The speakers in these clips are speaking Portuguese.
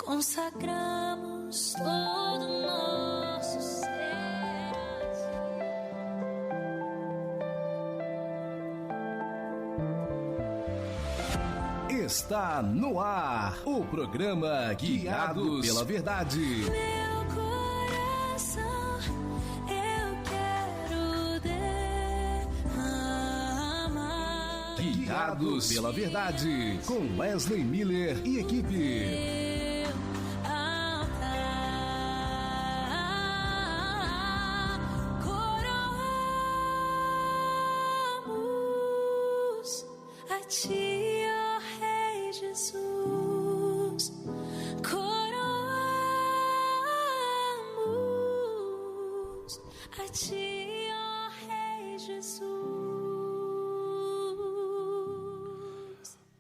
consagramos todo o nosso ser. Está no ar o programa Guiados pela Verdade. Meu coração eu quero derramar. Guiados pela Verdade, com Wesley Miller e equipe.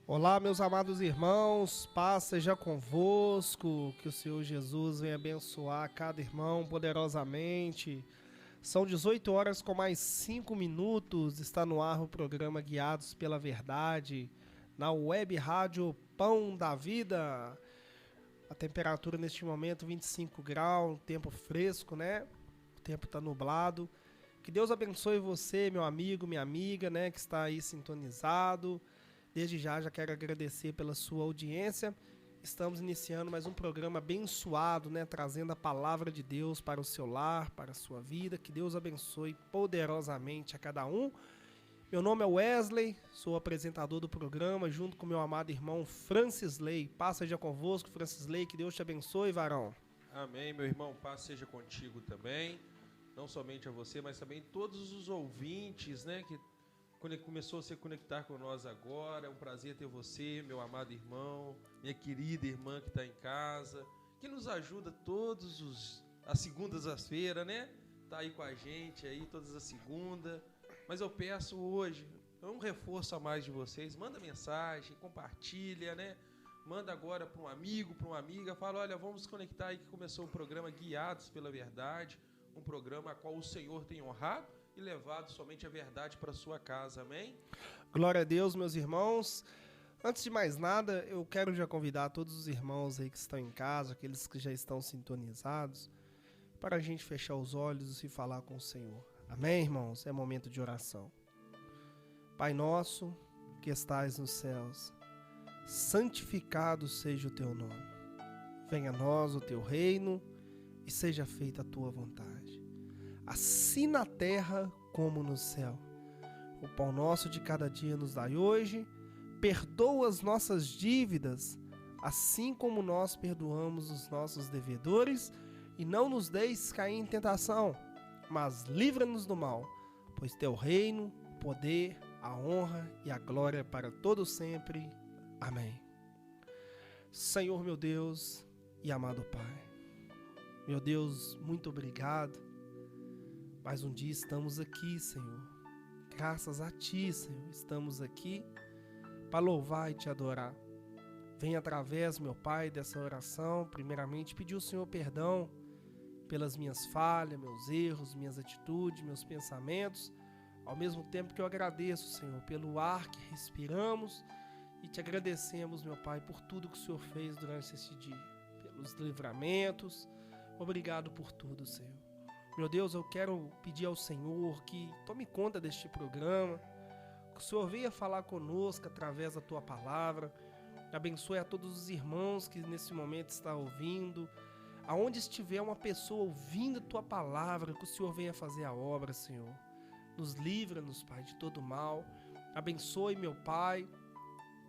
Olá, meus amados irmãos, paz seja convosco, que o Senhor Jesus venha abençoar cada irmão poderosamente. São 18 horas com mais 5 minutos, está no ar o programa Guiados pela Verdade, na web rádio Pão da Vida. A temperatura neste momento 25 graus, tempo fresco, né? O tempo está nublado. Que Deus abençoe você, meu amigo, minha amiga, né? Que está aí sintonizado. Desde já quero agradecer pela sua audiência. Estamos iniciando mais um programa abençoado, né? Trazendo a palavra de Deus para o seu lar, para a sua vida. Que Deus abençoe poderosamente a cada um. Meu nome é Wesley, sou apresentador do programa, junto com meu amado irmão Francisley. Paz seja convosco, Francisley. Que Deus te abençoe, varão. Amém, meu irmão. Paz seja contigo também. Não somente a você, mas também todos os ouvintes, né? Que começou a se conectar com nós agora. É um prazer ter você, meu amado irmão, minha querida irmã que está em casa, que nos ajuda as segundas-feiras, né? Tá aí com a gente aí todas as segundas. Mas eu peço hoje um reforço a mais de vocês. Manda mensagem, compartilha, né? Manda agora para um amigo, para uma amiga. Fala, olha, vamos conectar aí que começou o programa Guiados pela Verdade, um programa a qual o Senhor tem honrado e levado somente a verdade para sua casa, amém? Glória a Deus, meus irmãos. Antes de mais nada, eu quero já convidar todos os irmãos aí que estão em casa, aqueles que já estão sintonizados, para a gente fechar os olhos e falar com o Senhor. Amém, irmãos? É momento de oração. Pai nosso, que estais nos céus, santificado seja o teu nome. Venha a nós o teu reino e seja feita a tua vontade, assim na terra como no céu. O pão nosso de cada dia nos dai hoje. Perdoa as nossas dívidas, assim como nós perdoamos os nossos devedores, e não nos deixes cair em tentação, mas livra-nos do mal, pois teu reino, o poder, a honra e a glória para todo sempre. Amém. Senhor meu Deus e amado Pai, meu Deus, muito obrigado. Mais um dia estamos aqui, Senhor. Graças a Ti, Senhor, estamos aqui para louvar e Te adorar. Venha através, meu Pai, dessa oração, primeiramente pedir ao Senhor perdão pelas minhas falhas, meus erros, minhas atitudes, meus pensamentos, ao mesmo tempo que eu agradeço, Senhor, pelo ar que respiramos e Te agradecemos, meu Pai, por tudo que o Senhor fez durante esse dia, pelos livramentos. Obrigado por tudo, Senhor. Meu Deus, eu quero pedir ao Senhor que tome conta deste programa, que o Senhor venha falar conosco através da Tua palavra. Abençoe a todos os irmãos que nesse momento estão ouvindo. Aonde estiver uma pessoa ouvindo a Tua palavra, que o Senhor venha fazer a obra, Senhor. Nos livra-nos, Pai, de todo mal. Abençoe, meu Pai,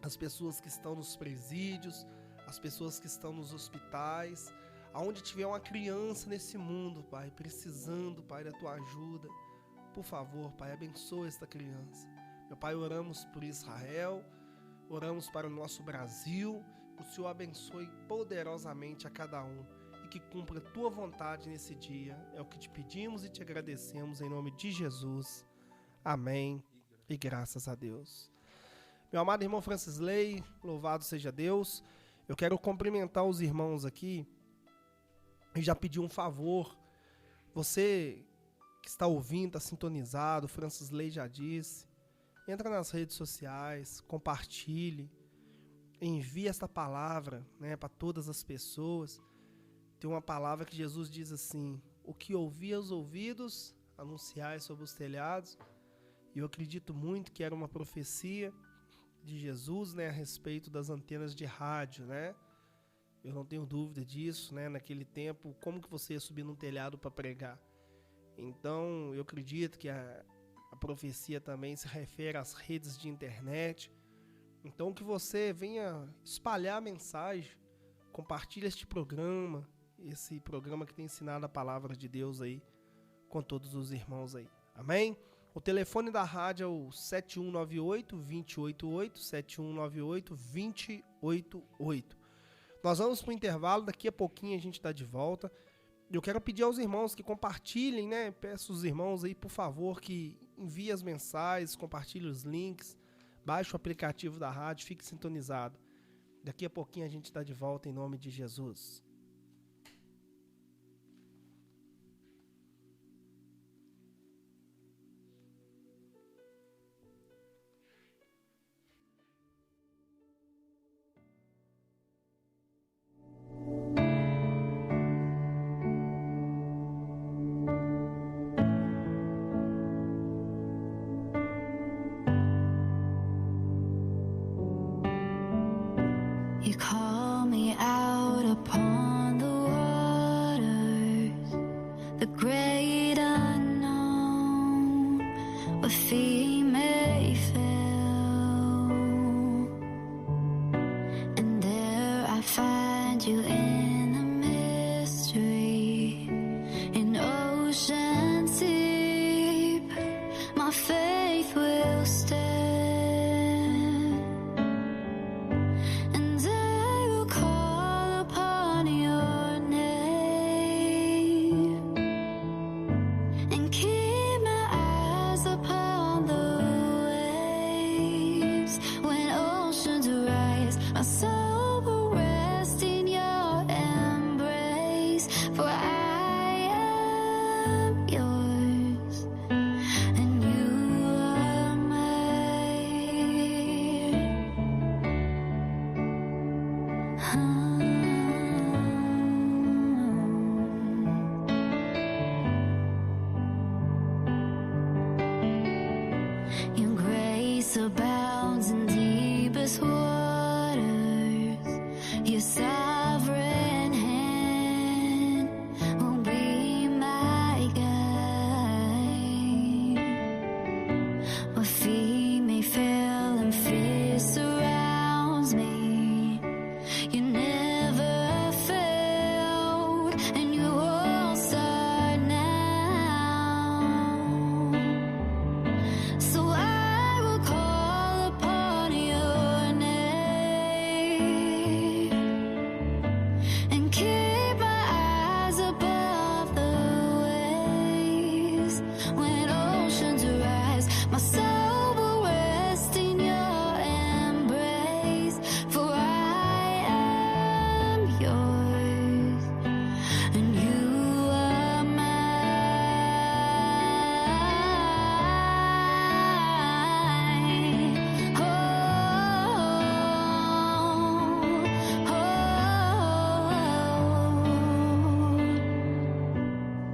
as pessoas que estão nos presídios, as pessoas que estão nos hospitais. Aonde tiver uma criança nesse mundo, Pai, precisando, Pai, da Tua ajuda, por favor, Pai, abençoa esta criança. Meu Pai, oramos por Israel, oramos para o nosso Brasil, que o Senhor abençoe poderosamente a cada um e que cumpra a Tua vontade nesse dia. É o que Te pedimos e Te agradecemos em nome de Jesus. Amém e graças a Deus. Meu amado irmão Francisley, louvado seja Deus. Eu quero cumprimentar os irmãos aqui e já pedir um favor. Você que está ouvindo, está sintonizado, Francisley já disse, entra nas redes sociais, compartilhe, envie esta palavra, né, para todas as pessoas. Tem uma palavra que Jesus diz assim: o que ouvi aos ouvidos, anunciai sobre os telhados. E eu acredito muito que era uma profecia de Jesus, né, a respeito das antenas de rádio, né? Eu não tenho dúvida disso, né? Naquele tempo, como que você ia subir num telhado para pregar? Então, eu acredito que a profecia também se refere às redes de internet. Então, que você venha espalhar a mensagem, compartilhe este programa, esse programa que tem ensinado a palavra de Deus aí, com todos os irmãos aí. Amém? O telefone da rádio é o 7198-2088, 7198-2088. Nós vamos para o intervalo, daqui a pouquinho a gente está de volta. Eu quero pedir aos irmãos que compartilhem, né? Peço aos irmãos aí, por favor, que enviem as mensagens, compartilhem os links, baixe o aplicativo da rádio, fique sintonizado. Daqui a pouquinho a gente está de volta em nome de Jesus. You call me out upon the waters, the great unknown, where feet may fail, and there I find you in the mystery, in oceans deep, my faith will stand. Your grace abounds in deepest waters. Your sovereign hand will be my guide. My feet may fail and fear surrounds me. You never failed, and you won't start now. So I will call upon your name and keep my eyes above the waves. When oceans rise, my soul will rest in your embrace. For I am yours, and you are mine. Oh,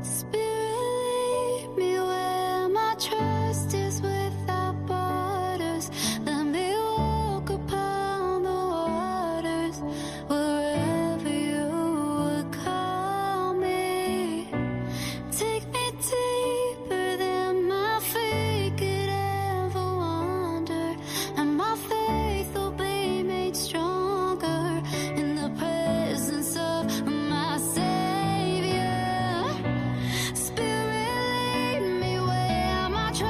Spirit, lead me where my trust is without borders. Let me walk upon the waters wherever you would call me. Take me deeper than my feet could ever wander, and my faith will be made stronger in the presence of my Savior. Spirit, lead me where my trust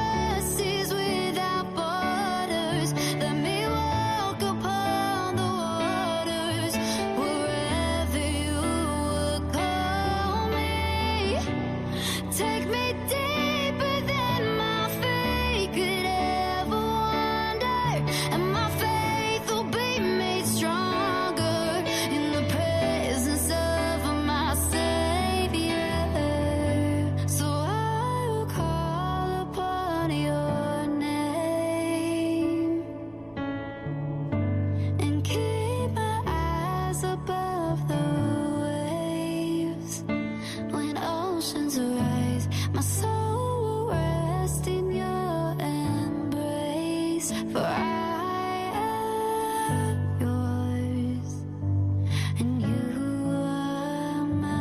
clouds rise, my soul will rest in your embrace. For I am yours, and you are mine.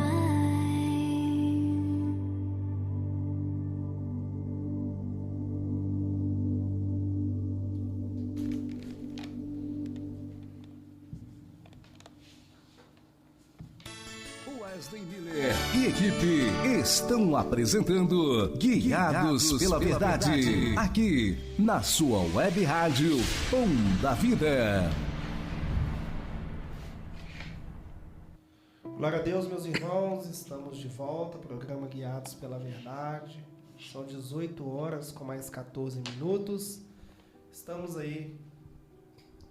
Wesley Miller e equipe estão apresentando Guiados pela Verdade, aqui na sua web rádio Pão da Vida. Glória a Deus, meus irmãos, estamos de volta, programa Guiados pela Verdade. São 18 horas com mais 14 minutos. Estamos aí,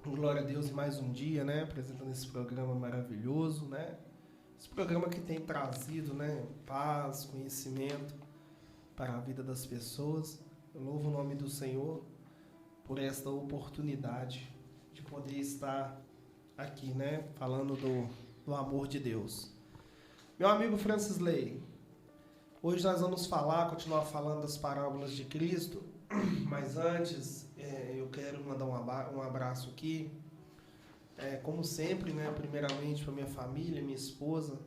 glória a Deus, em mais um dia, né, apresentando esse programa maravilhoso, né? Esse programa que tem trazido, né, paz, conhecimento para a vida das pessoas. Eu louvo o nome do Senhor por esta oportunidade de poder estar aqui, né, falando do amor de Deus. Meu amigo Francis Ley, hoje nós vamos continuar falando das parábolas de Cristo, mas antes eu quero mandar um abraço aqui. Como sempre, né, primeiramente para minha família, minha esposa,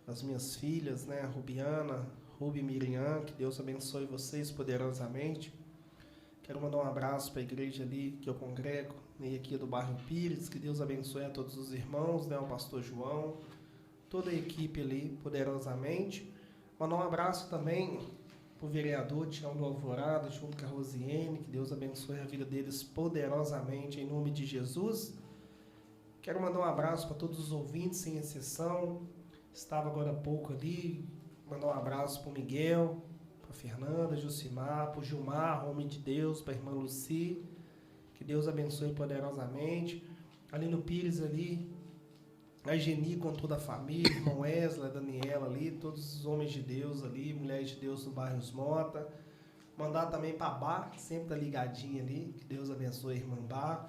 as minhas filhas, né, Rubiana, Rubi e Miriam, que Deus abençoe vocês poderosamente. Quero mandar um abraço para a igreja ali que eu congrego, né, aqui do bairro Pires, que Deus abençoe a todos os irmãos, né, o pastor João, toda a equipe ali poderosamente. Mandar um abraço também para o vereador Tião do Alvorada, junto com a Rosiane, que Deus abençoe a vida deles poderosamente, em nome de Jesus. Quero mandar um abraço para todos os ouvintes, sem exceção. Estava agora há pouco ali. Mandar um abraço para o Miguel, para a Fernanda, Jucimar, para o Gilmar, homem de Deus, para a irmã Luci. Que Deus abençoe poderosamente. Ali no Pires, ali, a Geni com toda a família, irmão Wesley, a Daniela ali, todos os homens de Deus ali, mulheres de Deus no bairro Mota. Mandar também para a Bá, que sempre está ligadinha ali. Que Deus abençoe a irmã Bá.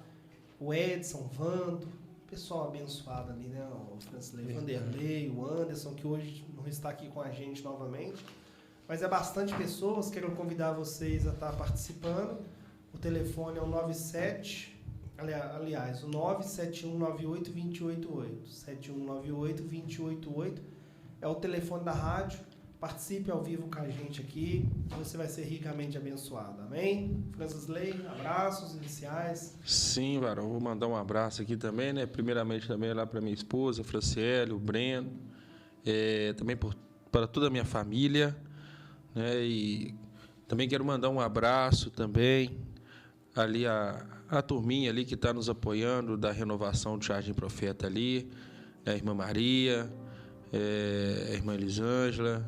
O Edson, Vando. Pessoal abençoado ali, né? O Francisley, Vanderlei, o Anderson, que hoje não está aqui com a gente novamente. Mas é bastante pessoas, quero convidar vocês a estar participando. O telefone é o 97, aliás, o 97198-288. 7198-288 é o telefone da rádio. Participe ao vivo com a gente aqui, você vai ser ricamente abençoado, amém? Francisley, abraços iniciais. Sim, varão, vou mandar um abraço aqui também, né? Primeiramente também lá para minha esposa, Franciele, o Breno, também para toda a minha família, né? E também quero mandar um abraço também ali a turminha ali que está nos apoiando da renovação do Jardim Profeta ali, a irmã Maria, a irmã Elisângela,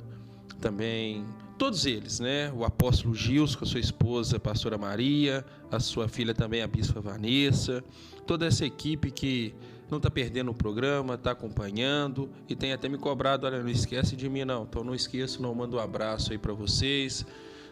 também todos eles, né? O apóstolo Gils com a sua esposa, a pastora Maria, a sua filha também, a bispa Vanessa, toda essa equipe que não está perdendo o programa, está acompanhando e tem até me cobrado, olha, não esquece de mim não, então não esqueço, não, mando um abraço aí para vocês.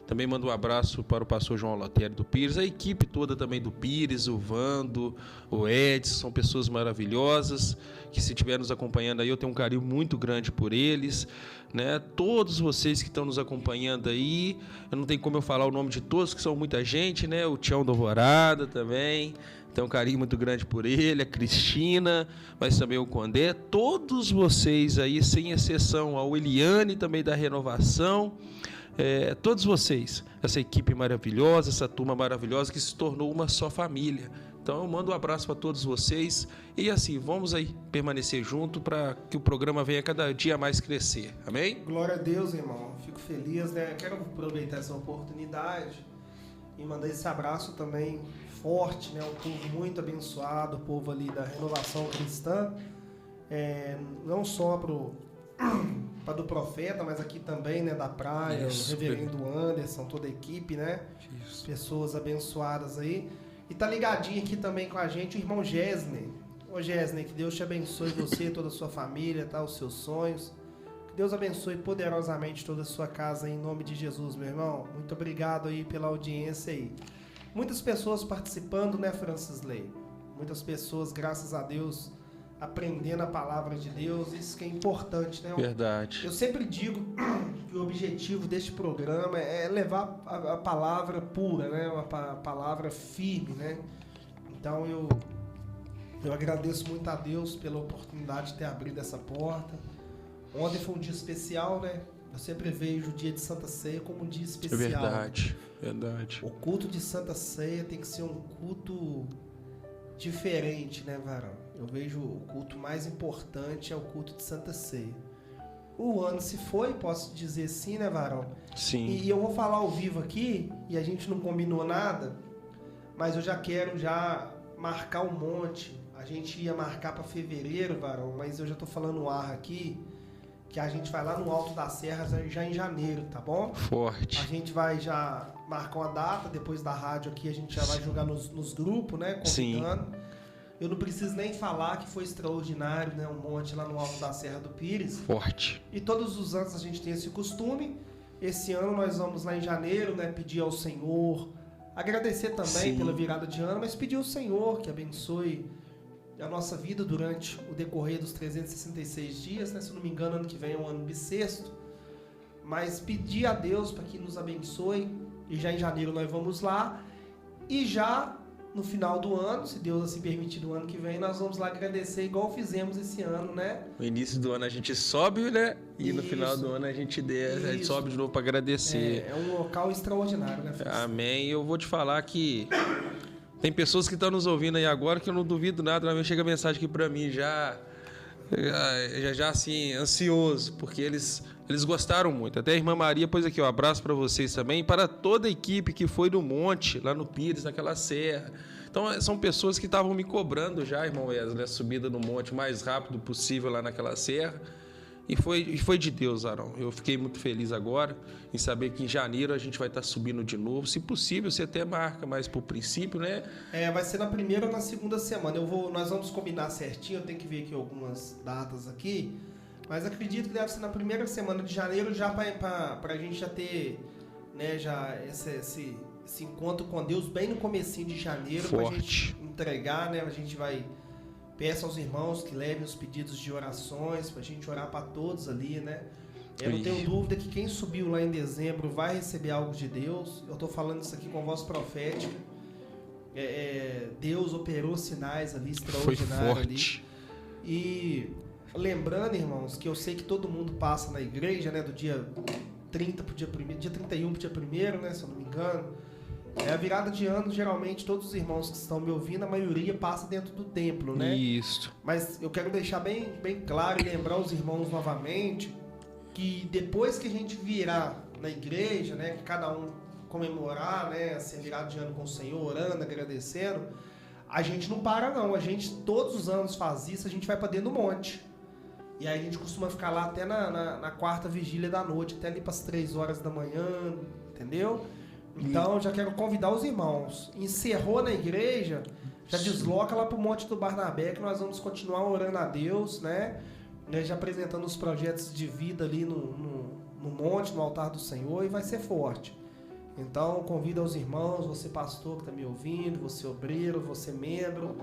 Também mando um abraço para o pastor João Lotério do Pires, a equipe toda também do Pires, o Vando, o Edson, são pessoas maravilhosas, que se estiver nos acompanhando aí, eu tenho um carinho muito grande por eles, né? Todos vocês que estão nos acompanhando aí, eu não tenho como eu falar o nome de todos, que são muita gente, né? O Tião do Alvorada também, tenho um carinho muito grande por ele, a Cristina, mas também o Condé, todos vocês aí, sem exceção, ao Eliane também da Renovação, todos vocês, essa equipe maravilhosa, essa turma maravilhosa que se tornou uma só família. Então eu mando um abraço para todos vocês e assim, vamos aí permanecer junto para que o programa venha cada dia mais crescer. Amém? Glória a Deus, irmão. Fico feliz, né? Quero aproveitar essa oportunidade e mandar esse abraço também forte, né? Um povo muito abençoado, o povo ali da Renovação Cristã, não só para do Profeta, mas aqui também, né, da Praia, isso, o reverendo Anderson, toda a equipe, né? Isso. Pessoas abençoadas aí. E tá ligadinho aqui também com a gente o irmão Gesney. Ô Gesney, que Deus te abençoe você, toda a sua família, tá? Os seus sonhos. Que Deus abençoe poderosamente toda a sua casa em nome de Jesus, meu irmão. Muito obrigado aí pela audiência aí. Muitas pessoas participando, né, Francisley? Muitas pessoas, graças a Deus, aprendendo a palavra de Deus, isso que é importante, né? Verdade. Eu sempre digo que o objetivo deste programa é levar a palavra pura, né? Uma palavra firme, né? Então eu agradeço muito a Deus pela oportunidade de ter abrido essa porta. Ontem foi um dia especial, né? Eu sempre vejo o dia de Santa Ceia como um dia especial. É verdade, verdade. O culto de Santa Ceia tem que ser um culto diferente, né, varão? Eu vejo o culto mais importante é o culto de Santa Ceia. O ano se foi, posso dizer assim, né, varão? Sim. E eu vou falar ao vivo aqui, e a gente não combinou nada, mas eu já quero marcar um monte. A gente ia marcar para fevereiro, varão, mas eu já tô falando no ar aqui, que a gente vai lá no Alto das Serras já em janeiro, tá bom? Forte. A gente vai já marcar uma data, depois da rádio aqui a gente já vai jogar nos grupos, né, convidando. Sim. Eu não preciso nem falar que foi extraordinário, né, um monte lá no Alto da Serra do Pires. Forte. E todos os anos a gente tem esse costume. Esse ano nós vamos lá em janeiro, né, pedir ao Senhor, agradecer também pela virada de ano, mas pedir ao Senhor que abençoe a nossa vida durante o decorrer dos 366 dias, né? Se não me engano, ano que vem é um ano bissexto. Mas pedir a Deus para que nos abençoe. E já em janeiro nós vamos lá. E já no final do ano, se Deus assim permitir, do ano que vem, nós vamos lá agradecer igual fizemos esse ano, né? No início do ano a gente sobe, né? E no final do ano a gente desce, a gente sobe de novo para agradecer. É um local extraordinário, né, Francisco? Amém. Eu vou te falar que tem pessoas que estão nos ouvindo aí agora que eu não duvido nada, chega mensagem aqui para mim já assim, ansioso, porque eles gostaram muito. Até a irmã Maria pôs aqui, um abraço para vocês também, para toda a equipe que foi no monte, lá no Pires, naquela serra. Então, são pessoas que estavam me cobrando já, irmão Wesley, a subida no monte o mais rápido possível lá naquela serra. E foi de Deus, Arão. Eu fiquei muito feliz agora em saber que em janeiro a gente vai estar subindo de novo. Se possível, você até marca mais por princípio, né? Vai ser na primeira ou na segunda semana. Nós vamos combinar certinho, eu tenho que ver aqui algumas datas aqui. Mas acredito que deve ser na primeira semana de janeiro, já para a gente já ter, né, já esse encontro com Deus bem no comecinho de janeiro. Para a gente entregar, né? A gente vai... Peço aos irmãos que levem os pedidos de orações, para a gente orar para todos ali, né? Eu não tenho dúvida que quem subiu lá em dezembro vai receber algo de Deus. Eu estou falando isso aqui com voz profética. Deus operou sinais ali, extraordinários ali. E lembrando, irmãos, que eu sei que todo mundo passa na igreja, né? Do dia 30 para o dia 1º, dia 31 para o dia 1º, né? Se eu não me engano. A virada de ano, geralmente, todos os irmãos que estão me ouvindo, a maioria passa dentro do templo, né? Isso. Mas eu quero deixar bem claro e lembrar os irmãos novamente que depois que a gente virar na igreja, né? Que cada um comemorar, né? Essa virada de ano com o Senhor, orando, agradecendo, a gente não para não. A gente todos os anos faz isso, a gente vai para dentro do monte. E aí a gente costuma ficar lá até na quarta vigília da noite, até ali para as 3 horas da manhã, entendeu? Então, já quero convidar os irmãos. Encerrou na igreja, já desloca lá para o Monte do Barnabé, que nós vamos continuar orando a Deus, né? Já apresentando os projetos de vida ali no monte, no altar do Senhor, e vai ser forte. Então, convido aos irmãos, você pastor que está me ouvindo, você obreiro, você membro,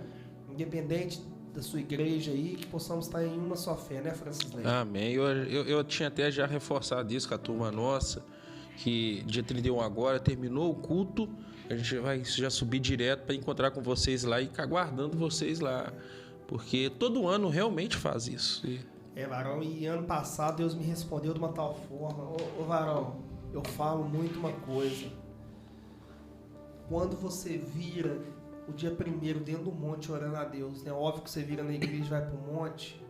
independente da sua igreja aí, que possamos estar em uma só fé, né, Francisco? Amém. Eu tinha até já reforçado isso com a turma nossa, que dia 31 agora, terminou o culto, a gente vai já subir direto para encontrar com vocês lá e ficar aguardando vocês lá, porque todo ano realmente faz isso. Varão, e ano passado Deus me respondeu de uma tal forma, ô Varão, eu falo muito uma coisa, quando você vira o dia 1º dentro do monte orando a Deus, né? Óbvio que você vira na igreja e vai pro monte,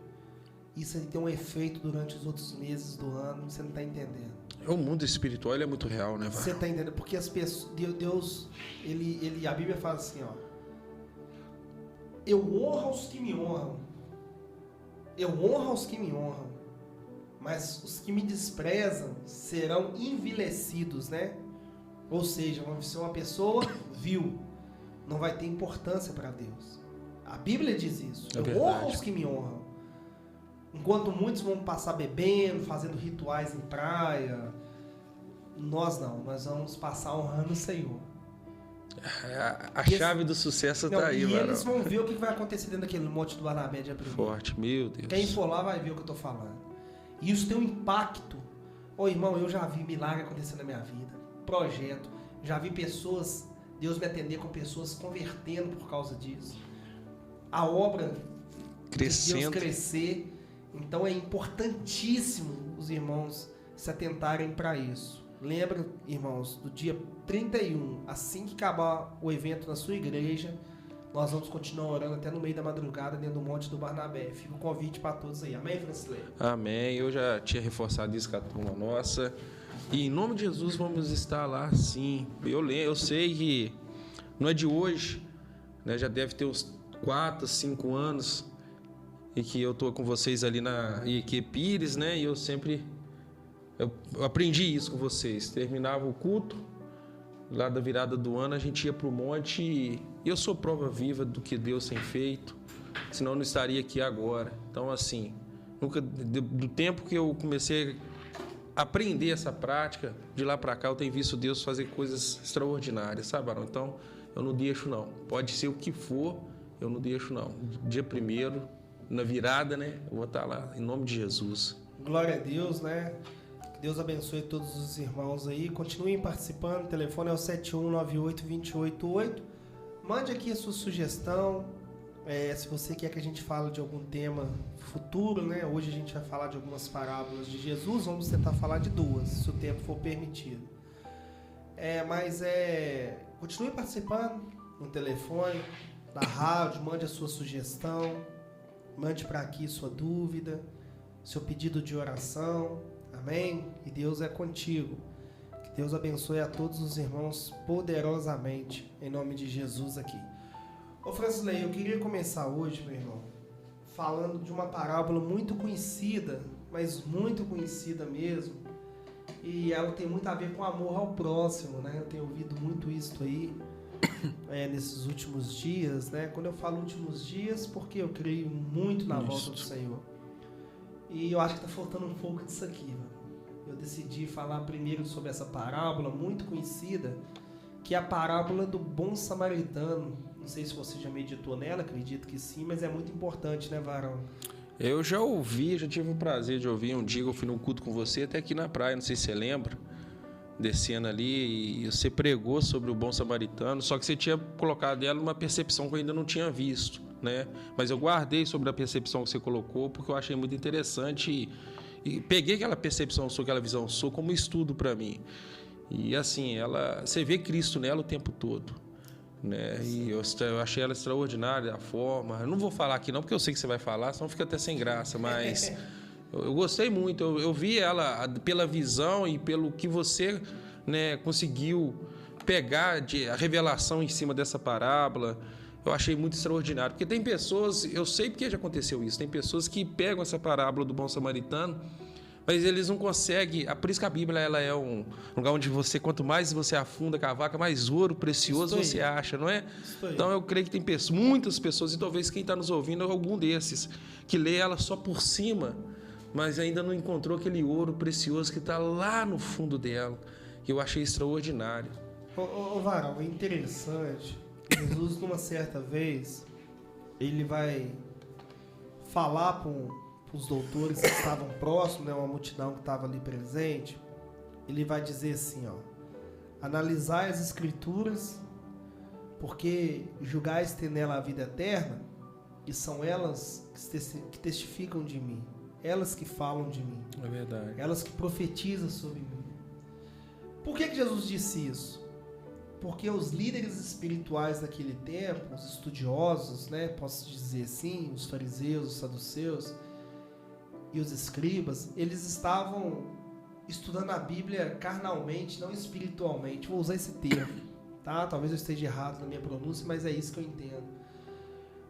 isso aí tem um efeito durante os outros meses do ano, você não está entendendo. O mundo espiritual, ele é muito real, né, Varão? Você está entendendo? Porque as pessoas, Deus, a Bíblia fala assim, ó, eu honro aos que me honram, mas os que me desprezam serão envilecidos, né? Ou seja, vão ser uma pessoa vil, não vai ter importância para Deus. A Bíblia diz isso. Eu honro os que me honram. Enquanto muitos vão passar bebendo, fazendo rituais em praia, nós não. Nós vamos passar honrando o Senhor. A chave do sucesso está aí, mano. E eles vão ver o que vai acontecer dentro daquele monte do Barnabé dia 1º. Forte, meu Deus. Quem for lá vai ver o que eu estou falando. E isso tem um impacto Ô irmão, eu já vi milagre acontecer na minha vida. Projeto. Já vi pessoas, Deus me atender com pessoas convertendo por causa disso. A obra Crescendo. de Deus crescer. Então é importantíssimo os irmãos se atentarem para isso. Lembra, irmãos, do dia 31, assim que acabar o evento na sua igreja, nós vamos continuar orando até no meio da madrugada dentro do Monte do Barnabé. Fica o convite para todos aí. Amém, Francilei? Amém. Eu já tinha reforçado isso com a turma nossa. E em nome de Jesus vamos estar lá sim. Eu sei que não é de hoje, né? Já deve ter uns 4, 5 anos e que eu tô com vocês ali na IEQ Pires, né? E eu aprendi isso com vocês. Terminava o culto, lá da virada do ano, a gente ia pro monte e eu sou prova viva do que Deus tem feito, senão eu não estaria aqui agora. Então, assim, do tempo que eu comecei a aprender essa prática, de lá para cá eu tenho visto Deus fazer coisas extraordinárias, sabe, Barão? Então, eu não deixo não. Pode ser o que for, eu não deixo não. Dia 1º, na virada, né, eu vou estar lá, em nome de Jesus. Glória a Deus, né? Que Deus abençoe todos os irmãos aí. Continuem participando. O telefone é o 7198-288. Mande aqui a sua sugestão. Se você quer que a gente fale de algum tema futuro, né? Hoje a gente vai falar de algumas parábolas de Jesus. Vamos tentar falar de 2, se o tempo for permitido. Continue participando no telefone, da rádio. Mande a sua sugestão. Mande para aqui sua dúvida, seu pedido de oração. Amém? E Deus é contigo. Que Deus abençoe a todos os irmãos poderosamente, em nome de Jesus aqui. Ô Francilei, eu queria começar hoje, meu irmão, falando de uma parábola muito conhecida, mas muito conhecida mesmo. E ela tem muito a ver com amor ao próximo, né? Eu tenho ouvido muito isso aí nesses últimos dias, né? Quando eu falo últimos dias, porque eu creio muito na volta do Senhor. E eu acho que está faltando um pouco disso aqui, mano. Eu decidi falar primeiro sobre essa parábola muito conhecida, que é a parábola do bom samaritano. Não sei se você já meditou nela, acredito que sim, mas é muito importante, né, Varão? Eu já ouvi, já tive o prazer de ouvir. Um dia eu fui num culto com você, até aqui na praia, não sei se você lembra, descendo ali, e você pregou sobre o bom samaritano, só que você tinha colocado nela uma percepção que eu ainda não tinha visto, né? Mas eu guardei sobre a percepção que você colocou, porque eu achei muito interessante e peguei aquela percepção sua, aquela visão sua como estudo para mim. E assim, você vê Cristo nela o tempo todo, né? E eu achei ela extraordinária, a forma. Eu não vou falar aqui não, porque eu sei que você vai falar, senão fica até sem graça, mas eu gostei muito. Eu vi ela pela visão e pelo que você, né, conseguiu pegar a revelação em cima dessa parábola. Eu achei muito extraordinário, porque tem pessoas, eu sei porque já aconteceu isso, tem pessoas que pegam essa parábola do bom samaritano, mas eles não conseguem. Por isso que a Bíblia ela é um lugar onde você, quanto mais você afunda a cavaca, mais ouro precioso você acha, não é? Então eu creio que tem muitas pessoas, e talvez quem está nos ouvindo é algum desses, que lê ela só por cima, mas ainda não encontrou aquele ouro precioso que está lá no fundo dela, que eu achei extraordinário. Ô Varão, é interessante. Jesus, numa certa vez, ele vai falar para os doutores que estavam próximos, né, uma multidão que estava ali presente. Ele vai dizer assim, ó: analisai as escrituras, porque julgais ter nela a vida eterna, e são elas que testificam de mim, elas que falam de mim, É verdade. elas que profetizam sobre mim. Por que Jesus disse isso? Porque os líderes espirituais daquele tempo, os estudiosos, né, posso dizer assim, os fariseus, os saduceus e os escribas, eles estavam estudando a Bíblia carnalmente, não espiritualmente. Vou usar esse termo, tá? Talvez eu esteja errado na minha pronúncia, mas é isso que eu entendo.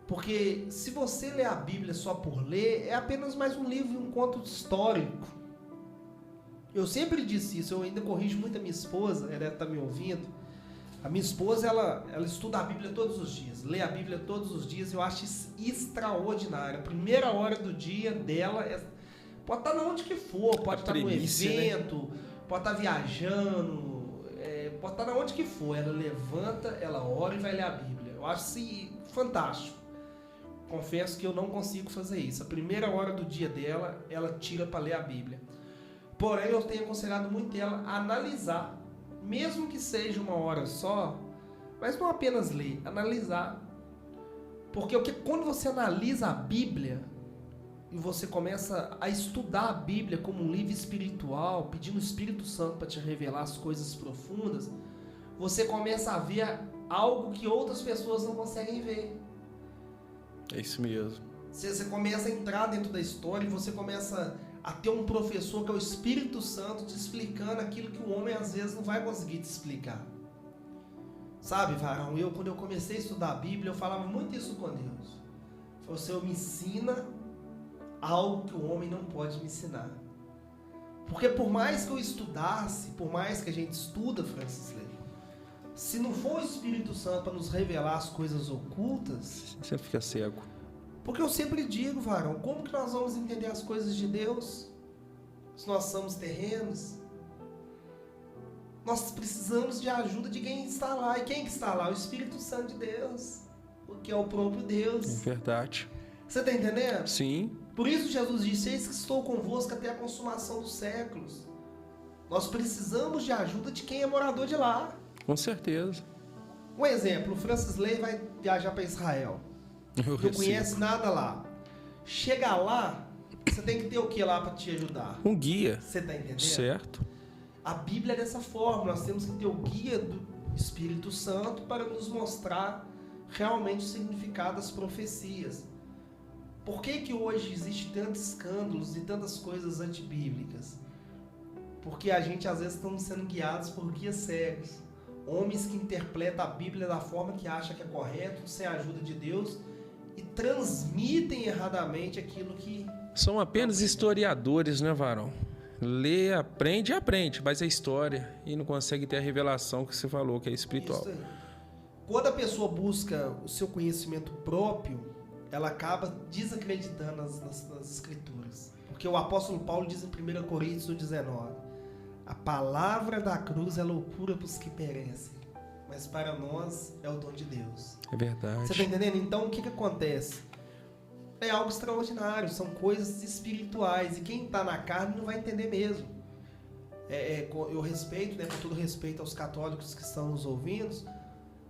Porque se você lê a Bíblia só por ler, é apenas mais um livro, um conto histórico. Eu sempre disse isso, eu ainda corrijo muito a minha esposa, ela está me ouvindo. A minha esposa, ela estuda a Bíblia todos os dias, lê a Bíblia todos os dias, eu acho isso extraordinário. A primeira hora do dia dela pode estar onde que for, pode estar no evento, né? Pode estar viajando, pode estar onde que for. Ela levanta, ela ora e vai ler a Bíblia. Eu acho isso fantástico. Confesso que eu não consigo fazer isso. A primeira hora do dia dela, ela tira para ler a Bíblia. Porém, eu tenho aconselhado muito ela a analisar, mesmo que seja uma hora só, mas não apenas ler, analisar. Porque quando você analisa a Bíblia e você começa a estudar a Bíblia como um livro espiritual, pedindo o Espírito Santo para te revelar as coisas profundas, você começa a ver algo que outras pessoas não conseguem ver. É isso mesmo. Você começa a entrar dentro da história e você começa a ter um professor que é o Espírito Santo te explicando aquilo que o homem às vezes não vai conseguir te explicar. Sabe, varão, quando eu comecei a estudar a Bíblia, eu falava muito isso com Deus. O Senhor me ensina algo que o homem não pode me ensinar. Porque por mais que eu estudasse, por mais que a gente estuda, Francis Ley, se não for o Espírito Santo para nos revelar as coisas ocultas, você fica cego. Porque eu sempre digo, varão, como que nós vamos entender as coisas de Deus se nós somos terrenos? Nós precisamos de ajuda de quem está lá. E quem que está lá? O Espírito Santo de Deus, o que é o próprio Deus. É verdade. Você está entendendo? Sim. Por isso Jesus disse: eis que estou convosco até a consumação dos séculos. Nós precisamos de ajuda de quem é morador de lá. Com certeza. Um exemplo, o Francis Ley vai viajar para Israel. Não conhece nada lá. Chega lá, você tem que ter o que lá para te ajudar? Um guia. Você está entendendo? Certo. A Bíblia é dessa forma. Nós temos que ter o guia do Espírito Santo para nos mostrar realmente o significado das profecias. Por que hoje existe tantos escândalos e tantas coisas antibíblicas? Porque a gente às vezes estamos sendo guiados por guias cegos. Homens que interpretam a Bíblia da forma que acham que é correto, sem a ajuda de Deus, e transmitem erradamente aquilo que... São apenas historiadores, né, varão? Lê, aprende, mas é história. E não consegue ter a revelação que você falou, que é espiritual. Isso aí. Quando a pessoa busca o seu conhecimento próprio, ela acaba desacreditando nas escrituras. Porque o apóstolo Paulo diz em 1 Coríntios 19: a palavra da cruz é loucura para os que perecem, mas para nós é o dom de Deus. É verdade. Você está entendendo? Então, o que acontece? É algo extraordinário, são coisas espirituais, e quem está na carne não vai entender mesmo. Eu respeito, né, com todo respeito aos católicos que estão nos ouvindo,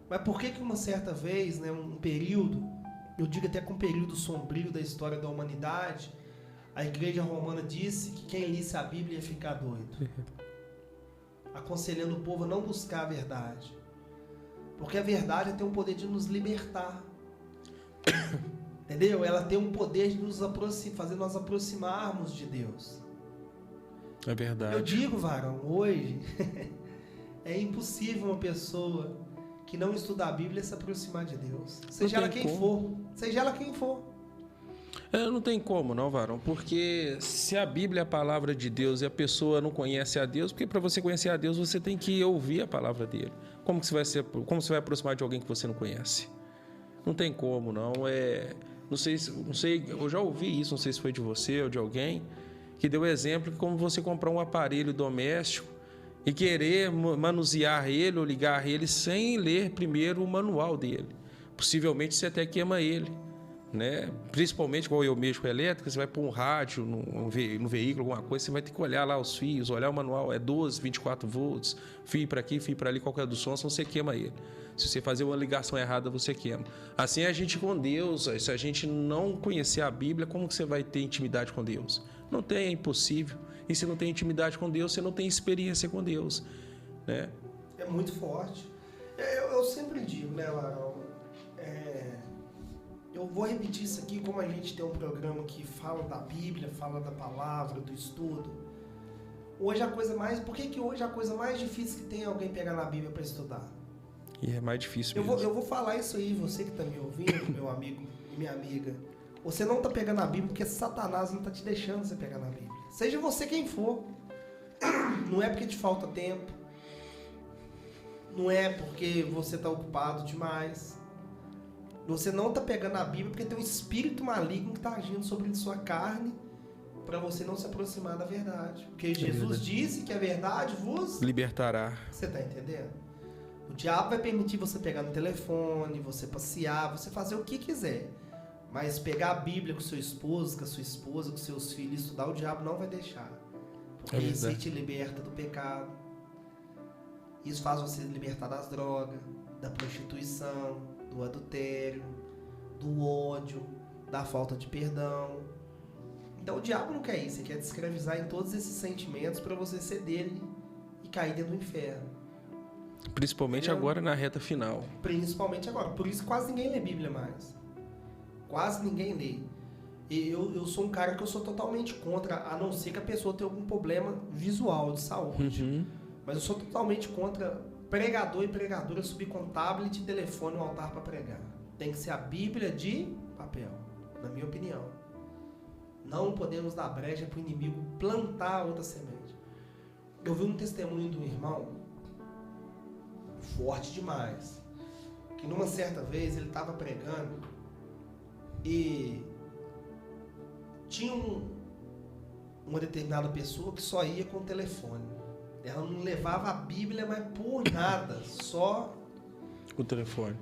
mas por que uma certa vez, né, um período, eu digo até com um período sombrio da história da humanidade, a Igreja Romana disse que quem lisse a Bíblia ia ficar doido, aconselhando o povo a não buscar a verdade, porque a verdade tem o poder de nos libertar. Entendeu? Ela tem um poder de nos fazer nós aproximarmos de Deus. É verdade. Eu digo, varão, hoje é impossível uma pessoa que não estuda a Bíblia se aproximar de Deus. Seja ela quem for. Seja ela quem for. Não tem como, não, varão. Porque se a Bíblia é a palavra de Deus e a pessoa não conhece a Deus, porque para você conhecer a Deus você tem que ouvir a palavra dele. Como você vai aproximar de alguém que você não conhece? Não tem como, não. Não sei, eu já ouvi isso, não sei se foi de você ou de alguém, que deu exemplo que como você comprar um aparelho doméstico e querer manusear ele ou ligar ele sem ler primeiro o manual dele. Possivelmente você até queima ele, né? Principalmente igual eu mexo com elétrica, você vai pôr um rádio no veículo, alguma coisa, você vai ter que olhar lá os fios, olhar o manual, é 12, 24 volts, fio para aqui, fio para ali, qualquer do som, senão você queima ele. Se você fazer uma ligação errada, você queima. Assim é a gente com Deus. Se a gente não conhecer a Bíblia, como que você vai ter intimidade com Deus? Não tem, é impossível. E se não tem intimidade com Deus, você não tem experiência com Deus, né? É muito forte. Eu sempre digo, né, Larão? Eu vou repetir isso aqui, como a gente tem um programa que fala da Bíblia, fala da palavra, do estudo. Hoje por que hoje a coisa mais difícil que tem é alguém pegar na Bíblia para estudar? E é mais difícil mesmo. Eu vou falar isso aí, você que está me ouvindo, meu amigo e minha amiga. Você não está pegando a Bíblia porque Satanás não está te deixando você pegar na Bíblia. Seja você quem for. Não é porque te falta tempo. Não é porque você está ocupado demais. Você não está pegando a Bíblia porque tem um espírito maligno que está agindo sobre sua carne para você não se aproximar da verdade. Porque Jesus disse que a verdade vos libertará. Você está entendendo? O diabo vai permitir você pegar no telefone, você passear, você fazer o que quiser. Mas pegar a Bíblia com seu esposo, com a sua esposa, com seus filhos, estudar, o diabo não vai deixar. Porque isso aí te liberta do pecado. Isso faz você libertar das drogas, da prostituição, do adultério, do ódio, da falta de perdão. Então o diabo não quer isso, ele quer te escravizar em todos esses sentimentos para você ser dele e cair dentro do inferno. Principalmente agora na reta final. Principalmente agora. Por isso quase ninguém lê Bíblia mais. Quase ninguém lê. Eu sou um cara que eu sou totalmente contra, a não ser que a pessoa tenha algum problema visual, de saúde. Mas eu sou totalmente contra pregador e pregadora subir com tablet e telefone no altar para pregar. Tem que ser a Bíblia de papel, na minha opinião. Não podemos dar brecha para o inimigo plantar outra semente. Eu vi um testemunho de um irmão forte demais, que numa certa vez ele estava pregando e tinha uma determinada pessoa que só ia com o telefone. Ela não levava a Bíblia, mas por nada, só o telefone.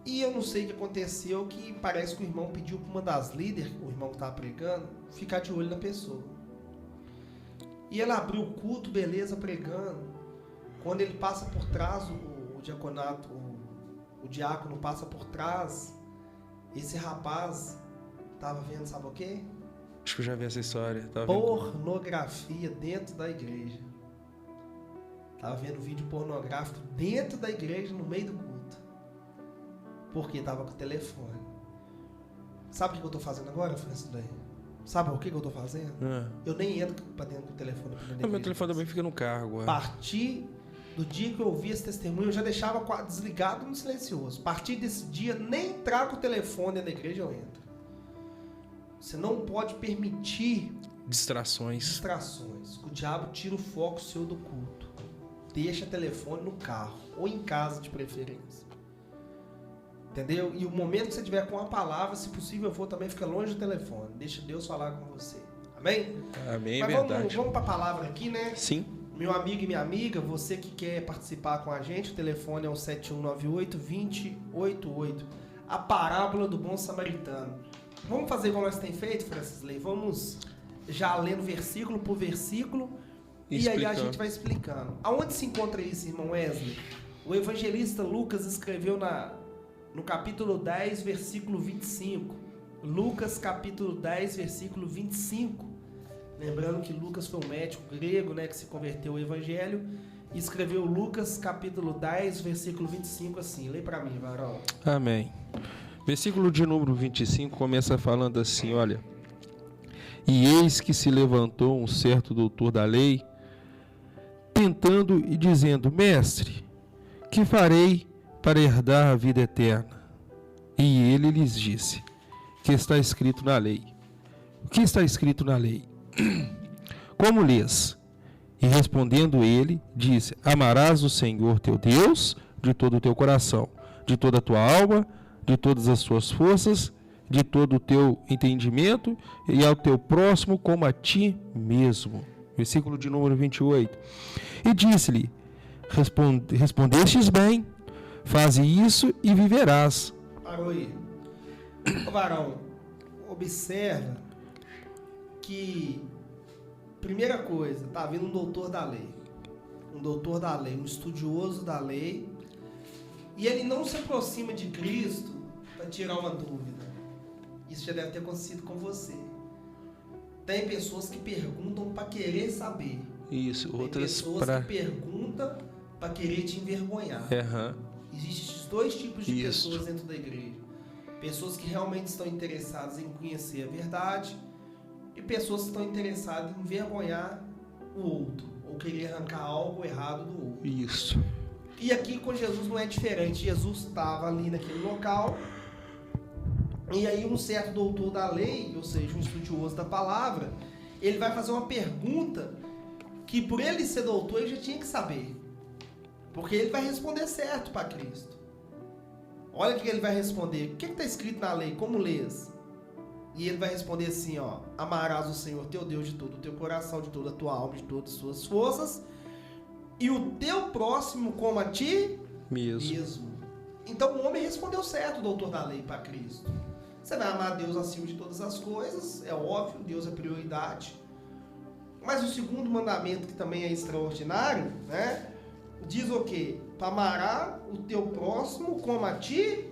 E eu não sei o que aconteceu, que parece que o irmão pediu para uma das líderes, o irmão que estava pregando, ficar de olho na pessoa. E ela abriu o culto, beleza, pregando. Quando ele passa por trás, o diaconato, o diácono passa por trás, esse rapaz estava vendo, sabe o quê? Acho que eu já vi essa história. Pornografia dentro da igreja. Estava vendo vídeo pornográfico dentro da igreja, no meio do culto. Porque estava com o telefone. Sabe o que eu estou fazendo agora, Francisco? Sabe o que eu estou fazendo? Eu nem entro para dentro do telefone. Meu telefone também fica no carro agora. A partir do dia que eu ouvi esse testemunho, eu já deixava desligado no silencioso. A partir desse dia, nem entrar com o telefone na igreja eu entro. Você não pode permitir distrações. O diabo tira o foco seu do culto. Deixa o telefone no carro ou em casa de preferência. Entendeu? E o momento que você tiver com a palavra, se possível for, também fica longe do telefone. Deixa Deus falar com você. Amém? Amém, mas verdade. Vamos para a palavra aqui, né? Sim. Meu amigo e minha amiga, você que quer participar com a gente, o telefone é o 7198-2088. A parábola do bom samaritano. Vamos fazer como nós temos feito, Francis Lei? Vamos já lendo versículo por versículo e aí a gente vai explicando. Aonde se encontra isso, irmão Wesley? O evangelista Lucas escreveu no capítulo 10, versículo 25. Lucas, capítulo 10, versículo 25. Lembrando que Lucas foi um médico grego, né, que se converteu ao evangelho e escreveu Lucas, capítulo 10, versículo 25 assim. Lê para mim, varão. Amém. Versículo de número 25 começa falando assim, olha. E eis que se levantou um certo doutor da lei, tentando e dizendo, mestre, que farei para herdar a vida eterna? E ele lhes disse, que está escrito na lei. O que está escrito na lei? Como lês? E respondendo ele, disse, amarás o Senhor teu Deus de todo o teu coração, de toda a tua alma, de todas as tuas forças, de todo o teu entendimento, e ao teu próximo como a ti mesmo. Versículo de número 28. E disse-lhe, respondestes bem, faze isso e viverás. Parou aí. Ô, varão, observa que, primeira coisa, tá vindo um doutor da lei. Um estudioso da lei, e ele não se aproxima de Cristo para tirar uma dúvida. Isso já deve ter acontecido com você. Tem pessoas que perguntam para querer saber. Isso, tem outras pessoas que perguntam para querer te envergonhar. Existem esses dois tipos de pessoas dentro da igreja. Pessoas que realmente estão interessadas em conhecer a verdade e pessoas que estão interessadas em envergonhar o outro ou querer arrancar algo errado do outro. Isso. E aqui com Jesus não é diferente. Jesus estava ali naquele local e aí um certo doutor da lei, ou seja, um estudioso da palavra, ele vai fazer uma pergunta que por ele ser doutor ele já tinha que saber. Porque ele vai responder certo para Cristo. Olha o que ele vai responder. O que está escrito na lei? Como lês? E ele vai responder assim, ó. Amarás o Senhor teu Deus de todo o teu coração, de toda a tua alma, de todas as suas forças. E o teu próximo como a ti mesmo. Então o homem respondeu certo, o doutor da lei, para Cristo. Você vai amar Deus acima de todas as coisas. É óbvio, Deus é prioridade. Mas o segundo mandamento, que também é extraordinário, né? Diz o quê? Para amarás o teu próximo como a ti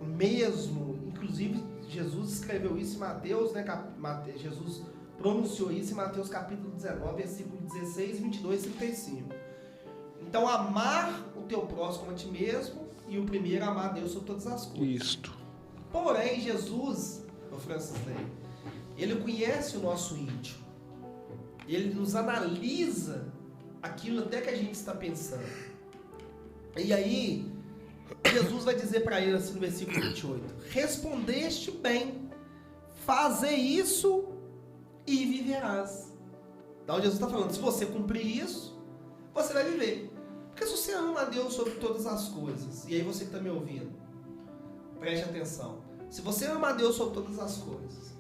mesmo. Inclusive, Jesus escreveu isso em Mateus, né? Jesus pronunciou isso em Mateus capítulo 19, versículo 16, 22 e 35. Então, amar o teu próximo como a ti mesmo, e o primeiro, amar a Deus sobre todas as coisas. Isto. Porém, Jesus, o Francis Ley, ele conhece o nosso íntimo. Ele nos analisa aquilo até que a gente está pensando. E aí, Jesus vai dizer para ele assim no versículo 28, respondeste bem, faze isso e viverás. Então Jesus está falando, se você cumprir isso, você vai viver. Porque se você ama a Deus sobre todas as coisas, e aí você que está me ouvindo, preste atenção. Se você ama a Deus sobre todas as coisas,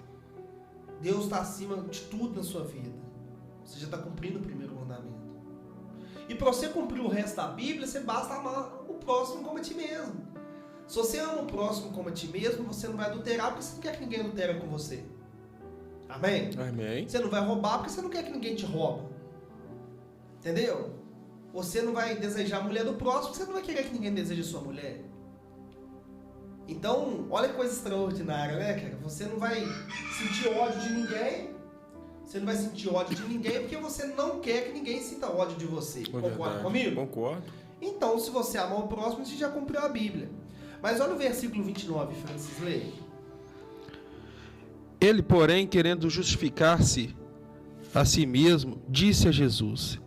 Deus está acima de tudo na sua vida. Você já está cumprindo o primeiro mandamento. E para você cumprir o resto da Bíblia, você basta amar o próximo como a ti mesmo. Se você ama o próximo como a ti mesmo, você não vai adulterar porque você não quer que ninguém adultere com você. Amém? Amém. Você não vai roubar porque você não quer que ninguém te rouba. Entendeu? Você não vai desejar a mulher do próximo porque você não vai querer que ninguém deseje sua mulher. Então, olha que coisa extraordinária, né, cara? Você não vai sentir ódio de ninguém. Você não vai sentir ódio de ninguém porque você não quer que ninguém sinta ódio de você. Concorda comigo? Concordo. Então, se você amar o próximo, você já cumpriu a Bíblia. Mas olha o versículo 29, Francis, lê. Ele, porém, querendo justificar-se a si mesmo, disse a Jesus: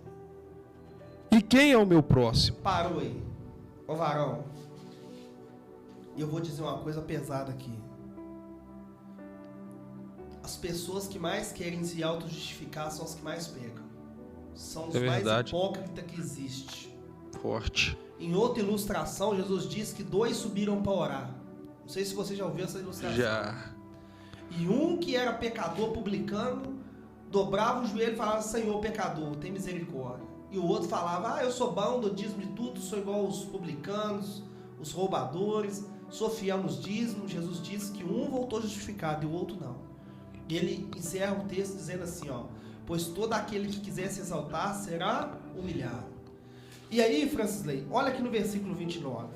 e quem é o meu próximo? Parou aí. Ô varão, eu vou dizer uma coisa pesada aqui. As pessoas que mais querem se auto-justificar são as que mais pecam. São os mais hipócritas que existem. Forte. Em outra ilustração, Jesus disse que 2 subiram para orar. Não sei se você já ouviu essa ilustração. Já. E um que era pecador publicano, dobrava o joelho e falava: Senhor, pecador, tem misericórdia. E o outro falava: eu sou bom, dou dízimo de tudo, sou igual aos publicanos, os roubadores, sou fiel nos dízimos. Jesus disse que um voltou justificado e o outro não. E ele encerra o texto dizendo assim, ó: pois todo aquele que quiser se exaltar será humilhado. E aí, Francis Ley, olha aqui no versículo 29.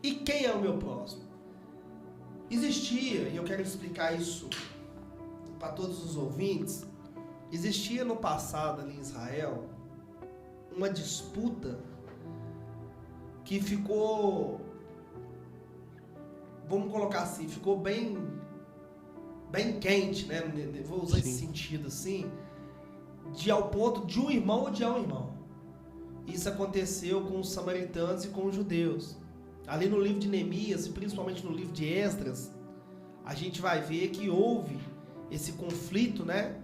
E quem é o meu próximo? Existia, e eu quero explicar isso para todos os ouvintes, existia no passado ali em Israel uma disputa que ficou, vamos colocar assim, ficou bem quente, né? Vou usar esse sentido assim, de ao ponto de um irmão odiar um irmão. Isso aconteceu com os samaritanos e com os judeus. Ali no livro de Neemias, e principalmente no livro de Esdras, a gente vai ver que houve esse conflito, né?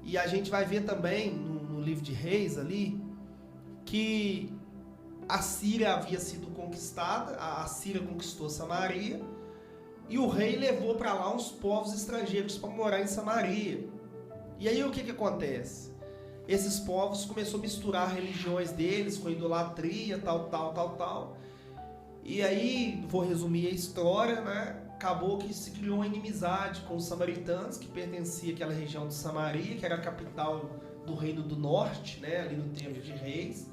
E a gente vai ver também no livro de Reis ali, que a Síria havia sido conquistada, a Síria conquistou Samaria, e o rei levou para lá uns povos estrangeiros para morar em Samaria. E aí o que acontece? Esses povos começaram a misturar religiões deles com idolatria, tal. E aí, vou resumir a história, né? Acabou que se criou uma inimizade com os samaritanos, que pertencia àquela região de Samaria, que era a capital do Reino do Norte, né? Ali no tempo de Reis,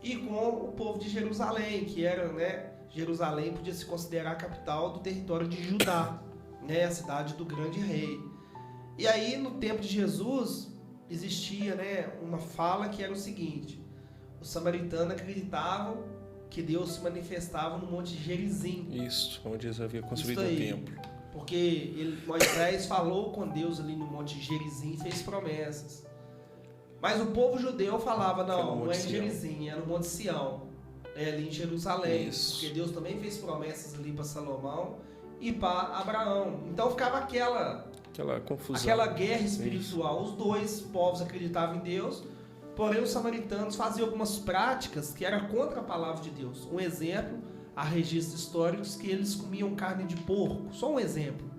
e com o povo de Jerusalém, que era, né? Jerusalém podia se considerar a capital do território de Judá, né? A cidade do grande rei. E aí, no tempo de Jesus, existia, né, uma fala que era o seguinte: os samaritanos acreditavam que Deus se manifestava no Monte Gerizim. Isso, onde eles haviam construído o templo. Porque Moisés falou com Deus ali no Monte Gerizim e fez promessas. Mas o povo judeu falava: não é em Gerizim, é no Monte Sião, é ali em Jerusalém. Isso. Porque Deus também fez promessas ali para Salomão e para Abraão. Então ficava aquela confusão, aquela guerra espiritual. Os dois povos acreditavam em Deus, porém os samaritanos faziam algumas práticas que eram contra a palavra de Deus. Um exemplo, há registros históricos que eles comiam carne de porco, só um exemplo.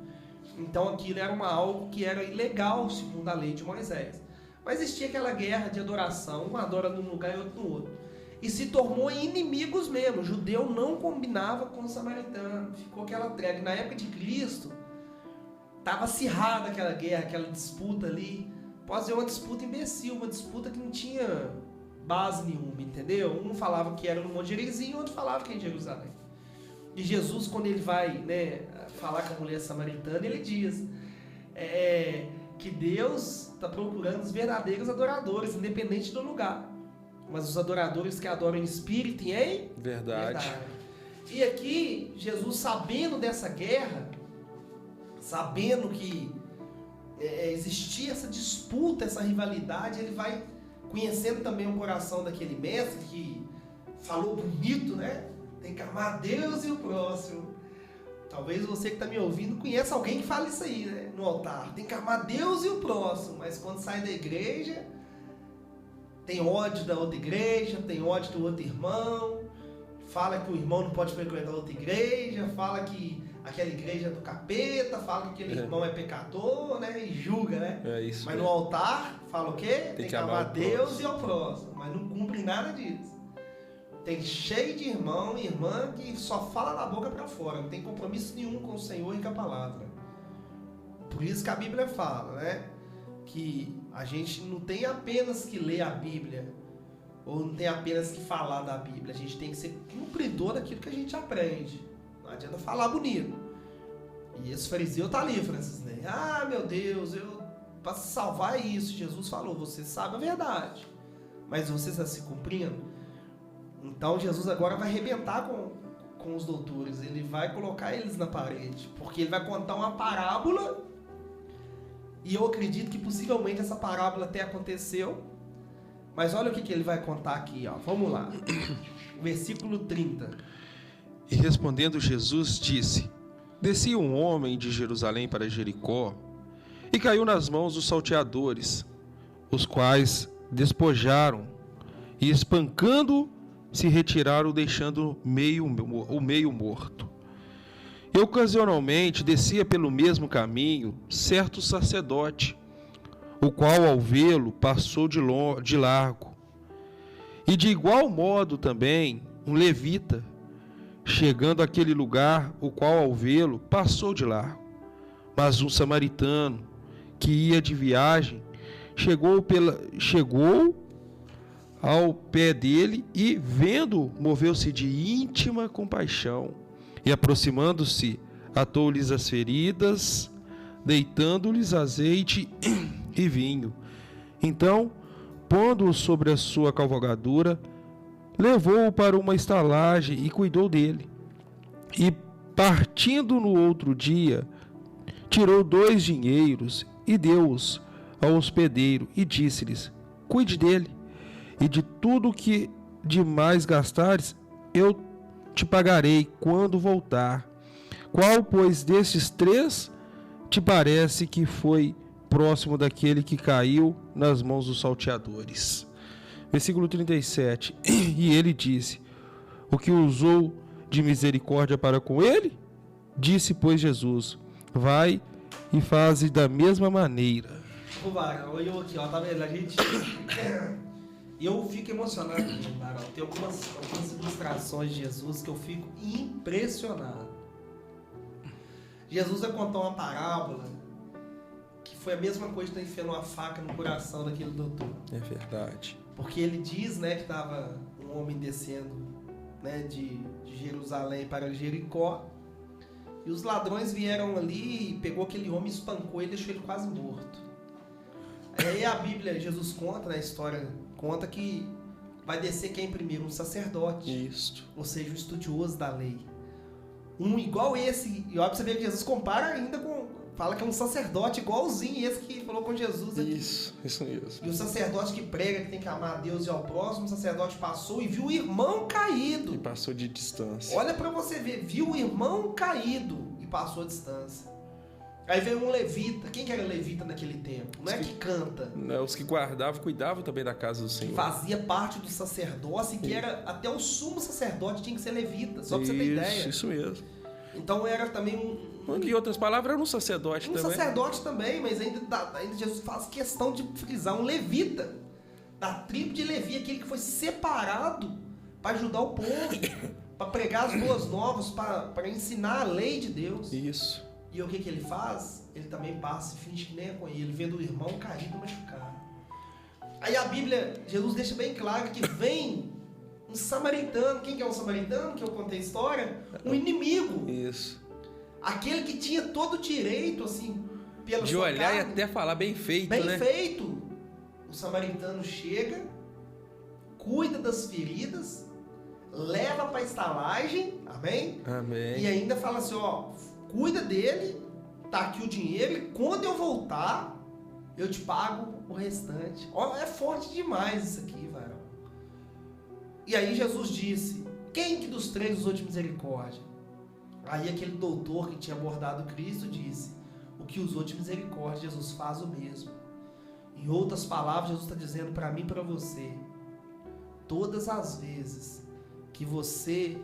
Então aquilo era algo que era ilegal segundo a lei de Moisés. Mas existia aquela guerra de adoração, um adora num lugar e outro no outro. E se tornou inimigos mesmo. O judeu não combinava com o samaritano. Ficou aquela trégua. Na época de Cristo, estava acirrada aquela guerra, aquela disputa ali, pode ser uma disputa imbecil, uma disputa que não tinha base nenhuma, entendeu? Um falava que era no Monte Gerizim, outro falava que era em Jerusalém. E Jesus, quando ele vai, né, falar com a mulher samaritana, ele diz que Deus está procurando os verdadeiros adoradores, independente do lugar. Mas os adoradores que adoram em espírito e em Verdade. E aqui, Jesus, sabendo dessa guerra, sabendo que existia essa disputa, essa rivalidade, ele vai conhecendo também o coração daquele mestre que falou bonito, né? Tem que amar Deus e o próximo. Talvez você que está me ouvindo conheça alguém que fala isso aí, né? No altar. Tem que amar Deus e o próximo. Mas quando sai da igreja, tem ódio da outra igreja, tem ódio do outro irmão, fala que o irmão não pode frequentar outra igreja, fala que aquela igreja é do capeta, fala que aquele irmão é pecador, né? E julga, né? É isso. Mas no altar, fala o quê? Tem que amar Deus e o próximo. Mas não cumpre nada disso. Tem cheio de irmão e irmã que só fala da boca para fora, não tem compromisso nenhum com o Senhor e com a palavra. Por isso que a Bíblia fala, né? Que a gente não tem apenas que ler a Bíblia, ou não tem apenas que falar da Bíblia, a gente tem que ser cumpridor daquilo que a gente aprende. Não adianta falar bonito. E esse fariseu tá ali, Francis, né? Ah, meu Deus, para se salvar é isso. Jesus falou, você sabe a verdade, mas você está se cumprindo? Então Jesus agora vai arrebentar com os doutores, ele vai colocar eles na parede, porque ele vai contar uma parábola, e eu acredito que possivelmente essa parábola até aconteceu, mas olha o que ele vai contar aqui, ó. Vamos lá, versículo 30. E respondendo Jesus disse: descia um homem de Jerusalém para Jericó, e caiu nas mãos dos salteadores, os quais despojaram, e espancando se retiraram, deixando o meio morto. E ocasionalmente descia pelo mesmo caminho certo sacerdote, o qual ao vê-lo passou de largo. E de igual modo também um levita, chegando àquele lugar, o qual ao vê-lo passou de largo. Mas um samaritano que ia de viagem chegou ao pé dele e, vendo, moveu-se de íntima compaixão e, aproximando-se, atou-lhes as feridas, deitando-lhes azeite e vinho. Então, pondo-o sobre a sua cavalgadura, levou-o para uma estalagem e cuidou dele. E, partindo no outro dia, tirou 2 dinheiros e deu-os ao hospedeiro e disse-lhes: cuide dele, e de tudo que demais gastares, eu te pagarei quando voltar. Qual, pois, destes 3 te parece que foi próximo daquele que caiu nas mãos dos salteadores? Versículo 37. E ele disse: o que usou de misericórdia para com ele? Disse, pois, Jesus: vai e faze da mesma maneira. Ô, Varão, eu aqui, ó, tá vendo? A gente... Eu fico emocionado, Varão. Tem algumas ilustrações de Jesus que eu fico impressionado. Jesus vai contar uma parábola que foi a mesma coisa de estar enfiando uma faca no coração daquele doutor. É verdade. Porque ele diz, né, que estava um homem descendo, né, de Jerusalém para Jericó, e os ladrões vieram ali e pegou aquele homem, espancou ele e deixou ele quase morto. Aí a Bíblia, Jesus conta, na história, conta que vai descer quem primeiro? Um sacerdote. Isso. Ou seja, um estudioso da lei. Um igual esse, e olha pra você ver que Jesus compara ainda com... Fala que é um sacerdote igualzinho esse que falou com Jesus aqui. Isso mesmo. E o sacerdote que prega que tem que amar a Deus e ao próximo, o sacerdote passou e viu o irmão caído. E passou de distância. Olha pra você ver, viu o irmão caído e passou a distância. Aí veio um levita. Quem que era levita naquele tempo? Não é que canta. Os que guardavam, cuidavam também da casa do Senhor. Que fazia parte do sacerdócio, que era até o sumo sacerdote tinha que ser levita, só pra você ter ideia. Isso mesmo. Então era também Em outras palavras, era um sacerdote também. Um sacerdote também, mas ainda Jesus faz questão de frisar um levita, da tribo de Levi, aquele que foi separado para ajudar o povo, para pregar as boas novas, para ensinar a lei de Deus. Isso. E o que ele faz? Ele também passa e finge que nem é com ele, vendo o irmão caído machucado. Aí a Bíblia, Jesus deixa bem claro que vem um samaritano. Quem que é um samaritano? Que eu contei a história? Um inimigo. Isso. Aquele que tinha todo o direito, assim, pela De sua olhar carne. e até falar bem feito, Bem né? feito. O samaritano chega, cuida das feridas, leva para a estalagem, amém? Amém. E ainda fala assim, ó, cuida dele, tá aqui o dinheiro, e quando eu voltar, eu te pago o restante. Ó, é forte demais isso aqui, varão. E aí Jesus disse, quem que dos três usou de misericórdia? Aí aquele doutor que tinha abordado Cristo disse, o que usou de misericórdia, Jesus faz o mesmo. Em outras palavras, Jesus está dizendo para mim e para você, todas as vezes que você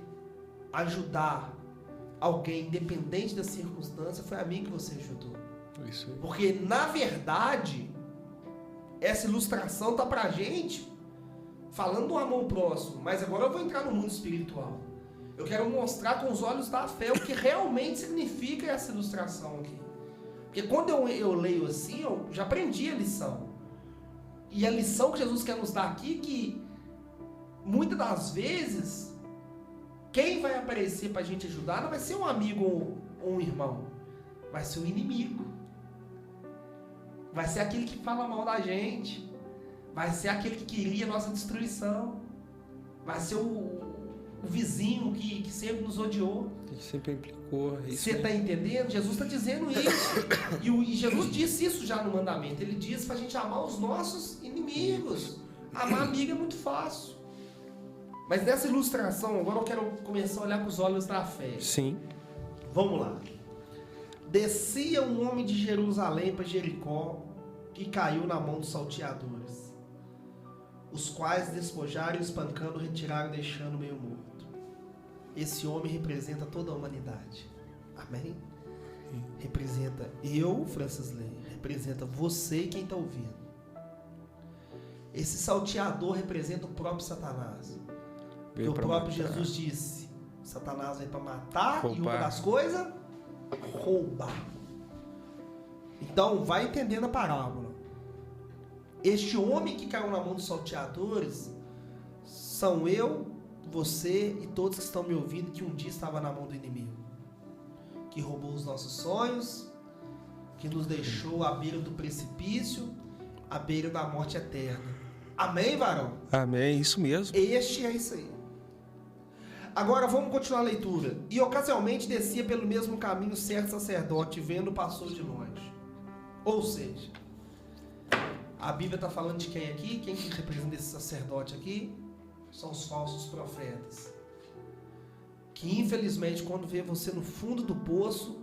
ajudar alguém, independente da circunstância, foi a mim que você ajudou. Isso aí. Porque, na verdade, essa ilustração tá pra gente falando do amor próximo, mas agora eu vou entrar no mundo espiritual. Eu quero mostrar com os olhos da fé o que realmente significa essa ilustração aqui. Porque quando eu leio assim, eu já aprendi a lição. E a lição que Jesus quer nos dar aqui, que muitas das vezes, quem vai aparecer pra gente ajudar não vai ser um amigo ou um irmão, vai ser um inimigo. Vai ser aquele que fala mal da gente. Vai ser aquele que queria a nossa destruição. Vai ser o vizinho que sempre nos odiou. Que sempre implicou. Você está entendendo? Jesus está dizendo isso. E Jesus disse isso já no mandamento. Ele diz para a gente amar os nossos inimigos. Amar amigo é muito fácil. Mas nessa ilustração, agora eu quero começar a olhar com os olhos da fé. Sim. Vamos lá. Descia um homem de Jerusalém para Jericó e caiu na mão dos salteadores, os quais despojaram e espancando retiraram, deixando meio morto. Esse homem representa toda a humanidade. Amém? Representa eu, Francis Ley, representa você e quem está ouvindo. Esse salteador representa o próprio Satanás. Porque o próprio Jesus disse, Satanás veio para matar, roubar. E uma das coisas, roubar. Então, vai entendendo a parábola. Este homem que caiu na mão dos salteadores são eu, você e todos que estão me ouvindo que um dia estava na mão do inimigo. Que roubou os nossos sonhos, que nos deixou à beira do precipício, à beira da morte eterna. Amém, varão? Amém, isso mesmo. Este é isso aí. Agora vamos continuar a leitura. E ocasionalmente descia pelo mesmo caminho certo sacerdote, vendo, passou de longe. Ou seja, a Bíblia está falando de quem aqui? Quem que representa esse sacerdote aqui? São os falsos profetas. Que infelizmente quando vê você no fundo do poço,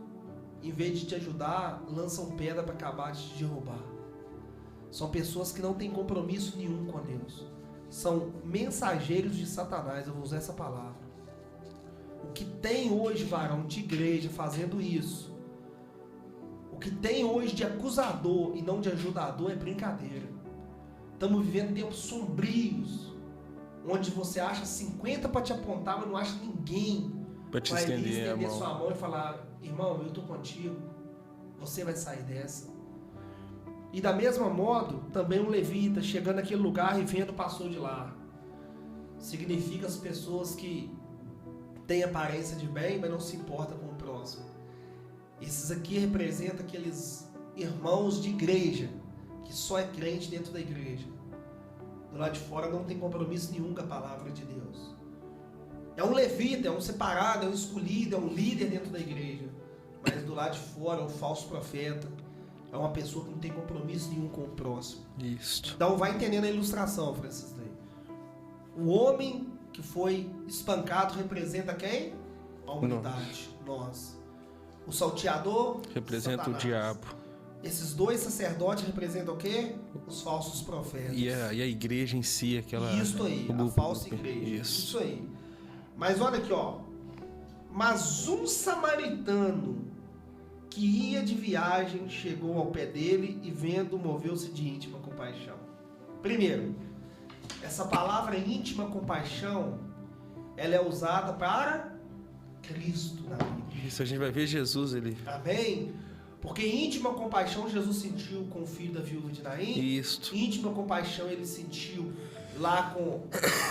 em vez de te ajudar, lançam pedra para acabar de te derrubar. São pessoas que não têm compromisso nenhum com Deus. São mensageiros de Satanás, eu vou usar essa palavra. O que tem hoje, varão, de igreja fazendo isso, o que tem hoje de acusador e não de ajudador é brincadeira. Estamos vivendo tempos sombrios, onde você acha 50 para te apontar, mas não acha ninguém para te vai estender a mão. sua mão e falar, irmão, eu estou contigo, você vai sair dessa. E da mesma modo, também um levita chegando naquele lugar e vendo passou de lá. Significa as pessoas que têm aparência de bem, mas não se importa com o próximo. Esses aqui representam aqueles irmãos de igreja, que só é crente dentro da igreja. Do lado de fora não tem compromisso nenhum com a palavra de Deus. É um levita, é um separado, é um escolhido, é um líder dentro da igreja. Mas do lado de fora é um falso profeta. É uma pessoa que não tem compromisso nenhum com o próximo. Isso. Então vai entendendo a ilustração, Francis Ley. O homem que foi espancado representa quem? A humanidade, nós. O salteador representa Satanás. O diabo. Esses dois sacerdotes representam o quê? Os falsos profetas. E a igreja em si, aquela... Isso aí, a falsa igreja. Isso aí. Mas olha aqui, ó. Mas um samaritano que ia de viagem chegou ao pé dele e vendo, moveu-se de íntima compaixão. Primeiro, essa palavra íntima compaixão, ela é usada para Cristo na Bíblia. Isso, a gente vai ver Jesus ali. Amém? Porque íntima compaixão Jesus sentiu com o filho da viúva de Naim. Isso. Íntima compaixão ele sentiu lá com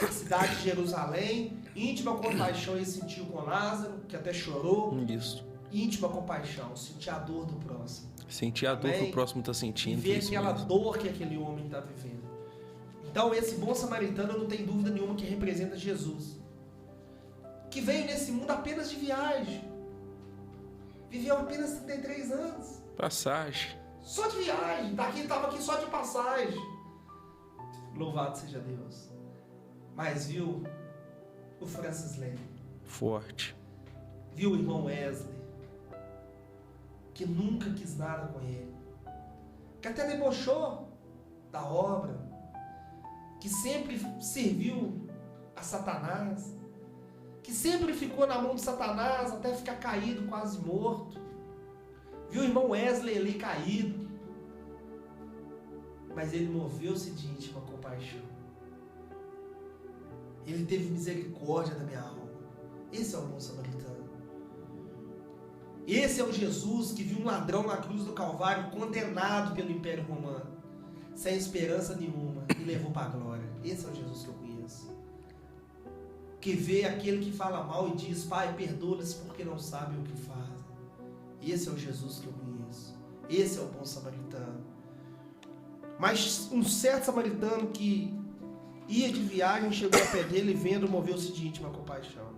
a cidade de Jerusalém. Íntima compaixão ele sentiu com Lázaro, que até chorou. Isso. Íntima compaixão, sentir a dor do próximo. Sentir a dor que o próximo está E sentindo. ver isso aquela mesmo. dor que aquele homem está vivendo. Então esse bom samaritano não tem dúvida nenhuma que representa Jesus. Que veio nesse mundo apenas de viagem. Viveu apenas 33 anos. Passagem. Só de viagem. Estava aqui só de passagem. Louvado seja Deus. Mas viu o Francis Lane. Forte. Viu o irmão Wesley. Que nunca quis nada com ele. Que até debochou da obra. Que sempre serviu a Satanás. Que sempre ficou na mão de Satanás até ficar caído, quase morto. Viu o irmão Wesley ali caído. Mas ele moveu-se de íntima compaixão. Ele teve misericórdia da minha alma. Esse é o bom samaritano. Esse é o Jesus que viu um ladrão na cruz do Calvário condenado pelo Império Romano, sem esperança nenhuma, e levou para a glória. Esse é o Jesus que eu conheço. Que vê aquele que fala mal e diz: Pai, perdoa-lhes porque não sabem o que fazem. Esse é o Jesus que eu conheço. Esse é o bom samaritano. Mas um certo samaritano que ia de viagem, chegou ao pé dele e vendo, moveu-se de íntima compaixão.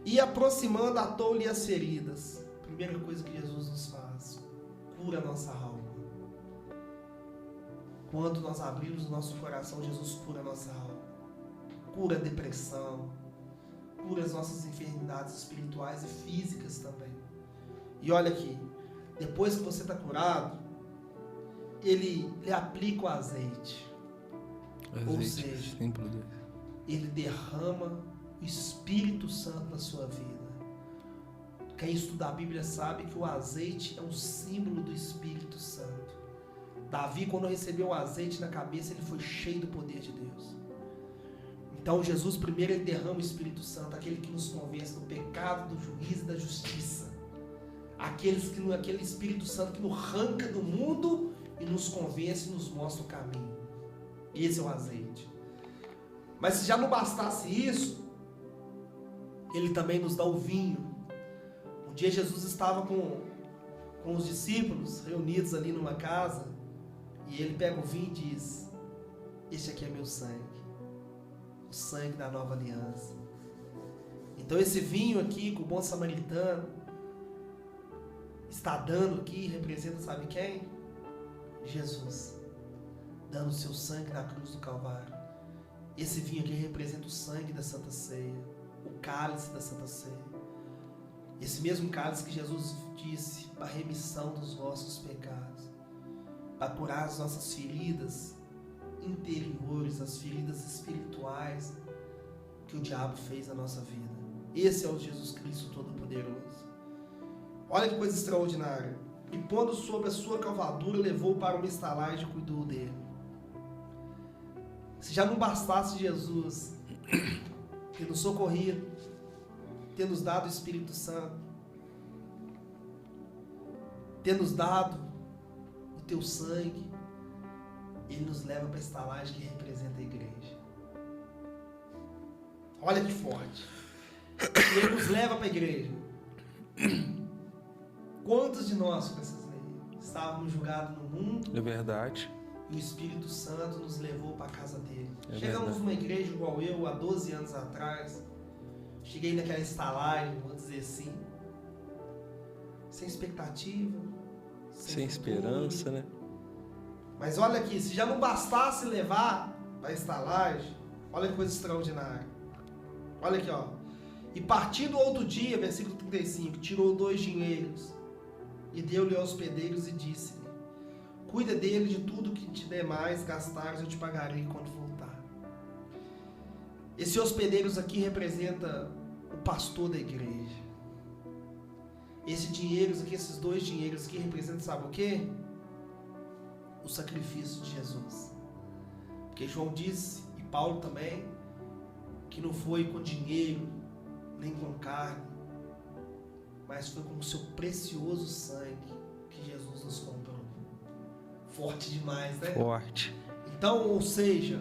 E aproximando, atou-lhe as feridas. Primeira coisa que Jesus nos faz: cura a nossa alma. Quando nós abrimos o nosso coração, Jesus cura a nossa alma. Cura a depressão. Cura as nossas enfermidades espirituais e físicas também. E olha aqui, depois que você está curado, ele lhe aplica o azeite. Ou seja, ele derrama o Espírito Santo na sua vida. Quem estuda a Bíblia sabe que o azeite é um símbolo do Espírito Santo. Davi, quando recebeu o azeite na cabeça, ele foi cheio do poder de Deus. Então Jesus primeiro ele derrama o Espírito Santo, aquele que nos convence do pecado, do juízo e da justiça. Aquele Espírito Santo que nos arranca do mundo e nos convence e nos mostra o caminho. Esse é o azeite. Mas se já não bastasse isso, ele também nos dá o vinho. Um dia Jesus estava com os discípulos reunidos ali numa casa, e ele pega o vinho e diz: este aqui é meu sangue, o sangue da nova aliança. Então esse vinho aqui que o bom samaritano está dando aqui, representa, sabe quem? Jesus, dando o seu sangue na cruz do Calvário. Esse vinho aqui representa o sangue da Santa Ceia, o cálice da Santa Ceia. Esse mesmo cálice que Jesus disse para a remissão dos vossos pecados, para curar as nossas feridas interiores, as feridas espirituais que o diabo fez na nossa vida. Esse é o Jesus Cristo Todo-Poderoso. Olha que coisa extraordinária. E pondo sobre a sua cavadura, levou para uma estalagem e cuidou dele. Se já não bastasse Jesus ter nos socorrido, ter nos dado o Espírito Santo, ter nos dado o teu sangue, ele nos leva para a estalagem que representa a igreja. Olha que forte. Ele nos leva para a igreja. Quantos de nós, precisamos ler, estávamos julgados no mundo? É verdade. E o Espírito Santo nos levou para a casa dele. É Chegamos verdade. numa igreja igual eu, há 12 anos atrás. Cheguei naquela estalagem, vou dizer assim, sem expectativa, Sem futuro. esperança, né? Mas olha aqui, se já não bastasse levar para a estalagem, olha que coisa extraordinária. Olha aqui, ó. E partindo outro dia, versículo 35, tirou 2 dinheiros e deu-lhe aos hospedeiros e disse-lhe: cuida dele, de tudo que te der mais gastares eu te pagarei quando voltar. Esse hospedeiros aqui representa o pastor da igreja. Esse dinheiros aqui, esses 2 dinheiros aqui representam, sabe o quê? O sacrifício de Jesus. Porque João disse, e Paulo também, que não foi com dinheiro, nem com carne, mas foi com o seu precioso sangue que Jesus nos comprou. Forte demais, né? Forte. Então, ou seja,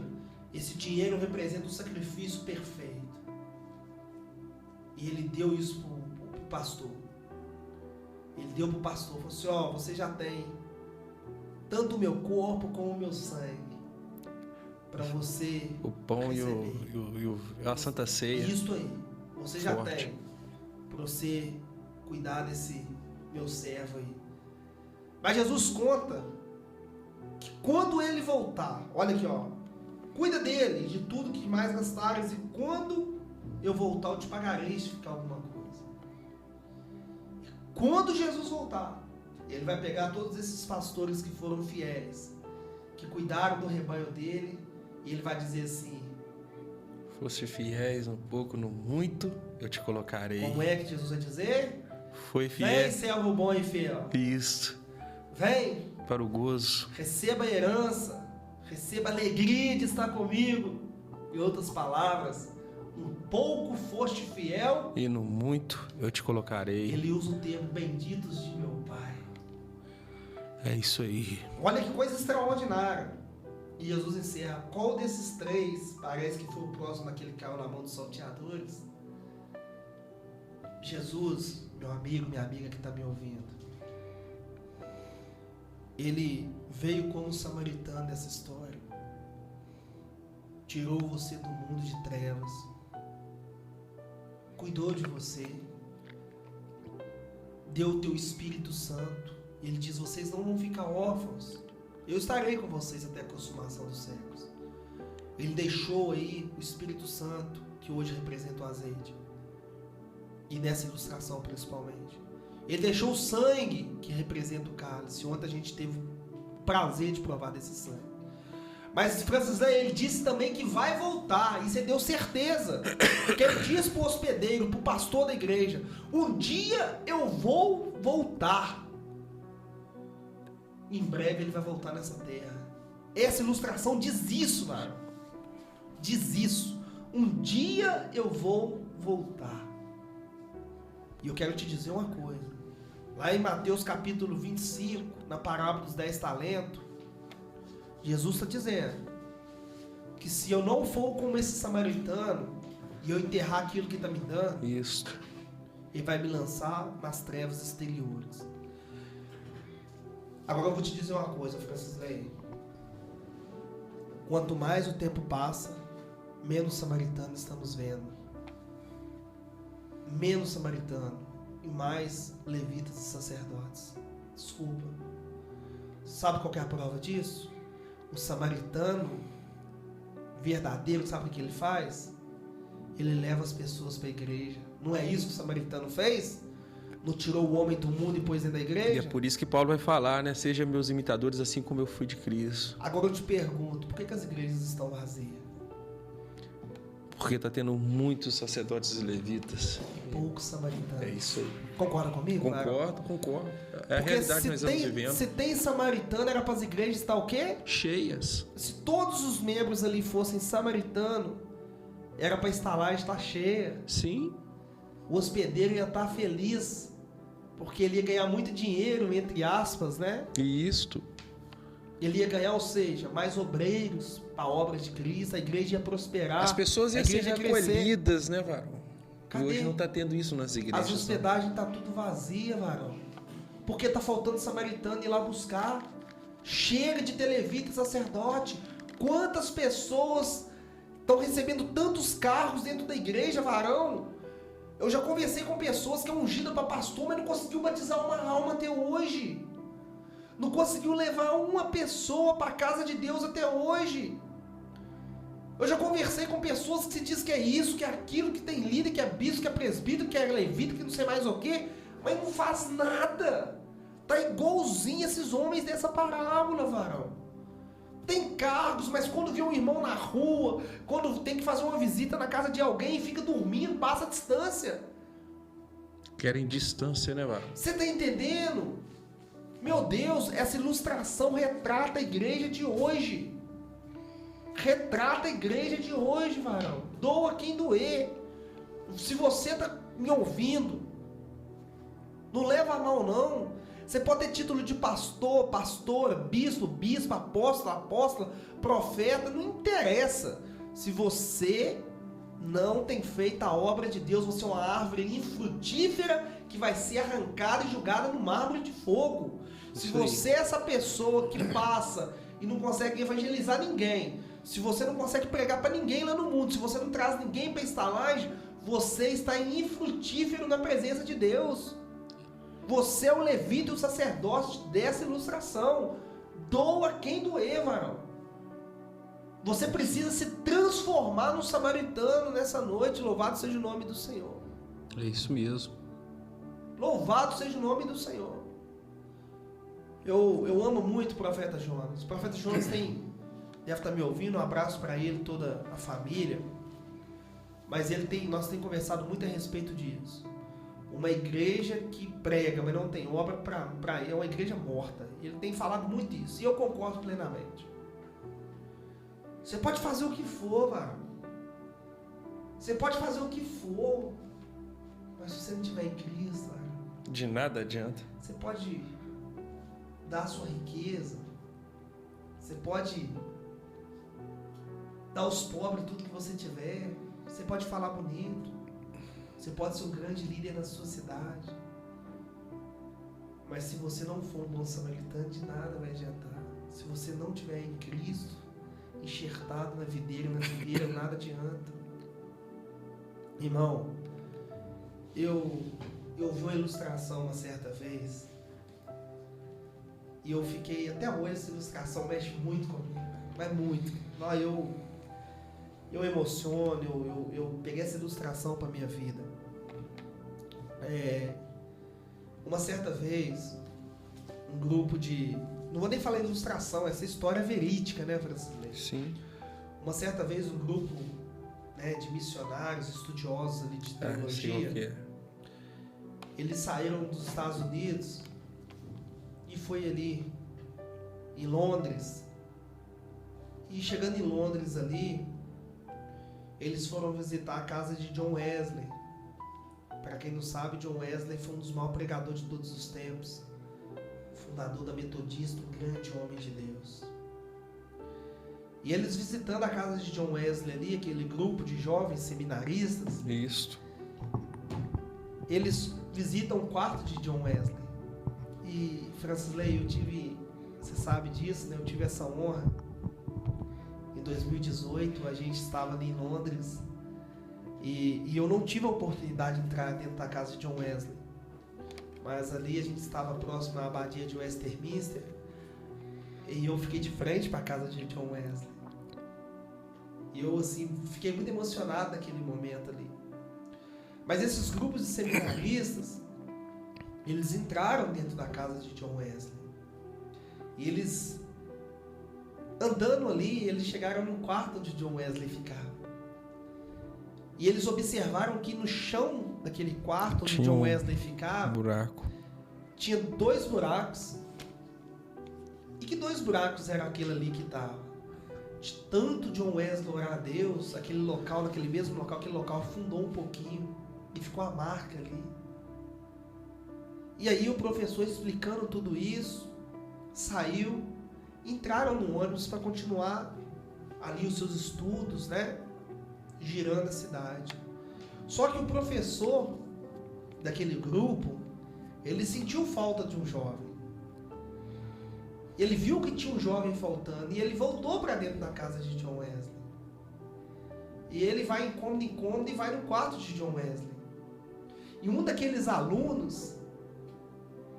esse dinheiro representa um sacrifício perfeito. E ele deu isso pro pastor. Ele deu pro pastor, falou assim, ó, você já tem tanto o meu corpo como o meu sangue para você O pão e a Santa Ceia. Isso aí. Você já Forte. tem para você cuidar desse meu servo aí. Mas Jesus conta que quando ele voltar, olha aqui, ó, cuida dele, de tudo que mais gastares, e quando eu voltar eu te pagarei se ficar alguma coisa. Quando Jesus voltar, ele vai pegar todos esses pastores que foram fiéis, que cuidaram do rebanho dele, e ele vai dizer assim, Fosse fiéis um pouco, no muito, eu te colocarei. como é que Jesus vai dizer? Foi Vem, fiel. servo bom e fiel. Isso. Vem, Para o gozo. receba a herança, receba a alegria de estar comigo. Em outras palavras, um pouco foste fiel. E no muito, eu te colocarei. Ele usa o termo benditos de meu Pai. É isso aí. Olha que coisa extraordinária. E Jesus encerra, qual desses três parece que foi o próximo daquele que caiu na mão dos salteadores? Jesus, meu amigo, minha amiga que está me ouvindo, ele veio como samaritano dessa história, tirou você do mundo de trevas, cuidou de você, deu o teu Espírito Santo. E ele diz, vocês não vão ficar órfãos, eu estarei com vocês até a consumação dos séculos. Ele deixou aí o Espírito Santo, que hoje representa o azeite, e nessa ilustração principalmente. Ele deixou o sangue, que representa o cálice. Ontem a gente teve o prazer de provar desse sangue. Mas Francis Lane, ele disse também que vai voltar, e você deu certeza, porque ele disse para o hospedeiro, para o pastor da igreja, um dia eu vou voltar. Em breve ele vai voltar nessa terra. Essa ilustração diz isso, mano. Diz isso. Um dia eu vou voltar. E eu quero te dizer uma coisa. Lá em Mateus capítulo 25, na parábola dos 10 talentos, Jesus está dizendo que se eu não for como esse samaritano e eu enterrar aquilo que está me dando, Isso. ele vai me lançar nas trevas exteriores. Agora eu vou te dizer uma coisa, Francis Lane. Quanto mais o tempo passa, menos samaritano estamos vendo. Menos samaritano e mais levitas e sacerdotes. Desculpa. Sabe qual que é a prova disso? O samaritano verdadeiro, sabe o que ele faz? Ele leva as pessoas para a igreja. Não é isso que o samaritano fez? Não tirou o homem do mundo e pôs dentro da igreja? E é por isso que Paulo vai falar, né? Sejam meus imitadores assim como eu fui de Cristo. Agora eu te pergunto, por que as igrejas estão vazias? Porque tá tendo muitos sacerdotes e levitas. Poucos samaritanos. É isso aí. Concorda comigo? Mário? Concordo. É a Porque realidade que nós estamos vivendo. se tem samaritano, era para as igrejas estar o quê? Cheias. Se todos os membros ali fossem samaritanos, era para estar lá e estar cheia. Sim. O hospedeiro ia estar feliz, porque ele ia ganhar muito dinheiro, entre aspas, né? E isto. Ele ia ganhar, ou seja, mais obreiros para a obra de Cristo, a igreja ia prosperar. As pessoas a iam ser igreja ia crescer. recolhidas, né, varão? Cadê? E hoje não tá tendo isso nas igrejas. As hospedagens tá tudo vazia, varão. Porque tá faltando samaritano ir lá buscar. Chega de ter levita e sacerdote. Quantas pessoas estão recebendo tantos carros dentro da igreja, varão? Eu já conversei com pessoas que é ungida para pastor, mas não conseguiu batizar uma alma até hoje. Não conseguiu levar uma pessoa para a casa de Deus até hoje. Eu já conversei com pessoas que se diz que é isso, que é aquilo, que tem líder, que é bispo, que é presbítero, que é levita, que não sei mais o quê, mas não faz nada. Tá igualzinho esses homens dessa parábola, varão. Tem cargos, mas quando vê um irmão na rua, quando tem que fazer uma visita na casa de alguém, fica dormindo, passa a distância. Querem distância, né, varão? Você tá entendendo? Meu Deus, essa ilustração retrata a igreja de hoje. Retrata a igreja de hoje, varão. Doa quem doer. Se você tá me ouvindo Não leva a mal, não. Você pode ter título de pastor, pastora, bispo, bispa, apóstolo, apóstola, profeta, não interessa. Se você não tem feito a obra de Deus, você é uma árvore infrutífera que vai ser arrancada e julgada no mármore de fogo. Se você é essa pessoa que passa e não consegue evangelizar ninguém, se você não consegue pregar para ninguém lá no mundo, se você não traz ninguém para estalagem, você está infrutífero na presença de Deus. Você é o levita e o sacerdote dessa ilustração. Doa quem doer, varão. Você precisa se transformar no samaritano nessa noite. Louvado seja o nome do Senhor. É isso mesmo. Louvado seja o nome do Senhor. Eu amo muito o profeta Jonas. O profeta Jonas deve estar me ouvindo. Um abraço para ele, toda a família. Mas nós temos conversado muito a respeito disso. Uma igreja que prega, mas não tem obra é uma igreja morta. Ele tem falado muito isso. E eu concordo plenamente. Você pode fazer o que for, varão. Você pode fazer o que for. Mas se você não tiver em Cristo, varão, De nada adianta. você pode dar a sua riqueza. Você pode dar aos pobres tudo que você tiver. Você pode falar bonito. Você pode ser um grande líder na sua cidade. Mas se você não for um bom samaritano, de nada vai adiantar. Se você não tiver em Cristo, enxertado na videira, nada adianta. Irmão, eu vi uma ilustração uma certa vez e eu fiquei, até hoje essa ilustração mexe muito comigo, mas muito. Eu emociono, eu peguei essa ilustração para minha vida. Uma certa vez, um grupo de... Não vou nem falar de ilustração, essa história é verídica, né, Francisco? Sim. Uma certa vez, um grupo, né, de missionários, estudiosos ali de teologia, eles saíram dos Estados Unidos e foi ali em Londres. E chegando em Londres ali, eles foram visitar a casa de John Wesley. Para quem não sabe, John Wesley foi um dos maiores pregadores de todos os tempos. Fundador da Metodista, um grande homem de Deus. E eles visitando a casa de John Wesley ali, aquele grupo de jovens seminaristas. Isso. Eles visitam o quarto de John Wesley. E, Francisley, você sabe disso, né? Eu tive essa honra. Em 2018, a gente estava ali em Londres. E eu não tive a oportunidade de entrar dentro da casa de John Wesley. Mas ali a gente estava próximo à abadia de Westminster. E eu fiquei de frente para a casa de John Wesley. E eu, assim, fiquei muito emocionado naquele momento ali. Mas esses grupos de seminaristas, eles entraram dentro da casa de John Wesley. E eles, andando ali, eles chegaram no quarto onde John Wesley ficava. E eles observaram que no chão daquele quarto onde John Wesley ficava, tinha 2 buracos. E que 2 buracos eram aquele ali que estava? De tanto John Wesley orar a Deus, aquele local, naquele mesmo local, aquele local afundou um pouquinho e ficou a marca ali. E aí o professor, explicando tudo isso, saiu, entraram no ônibus para continuar ali os seus estudos, né? Girando a cidade. Só que o professor daquele grupo, ele sentiu falta de um jovem. Ele viu que tinha um jovem faltando e ele voltou para dentro da casa de John Wesley. E ele vai em cômodo e vai no quarto de John Wesley. E um daqueles alunos,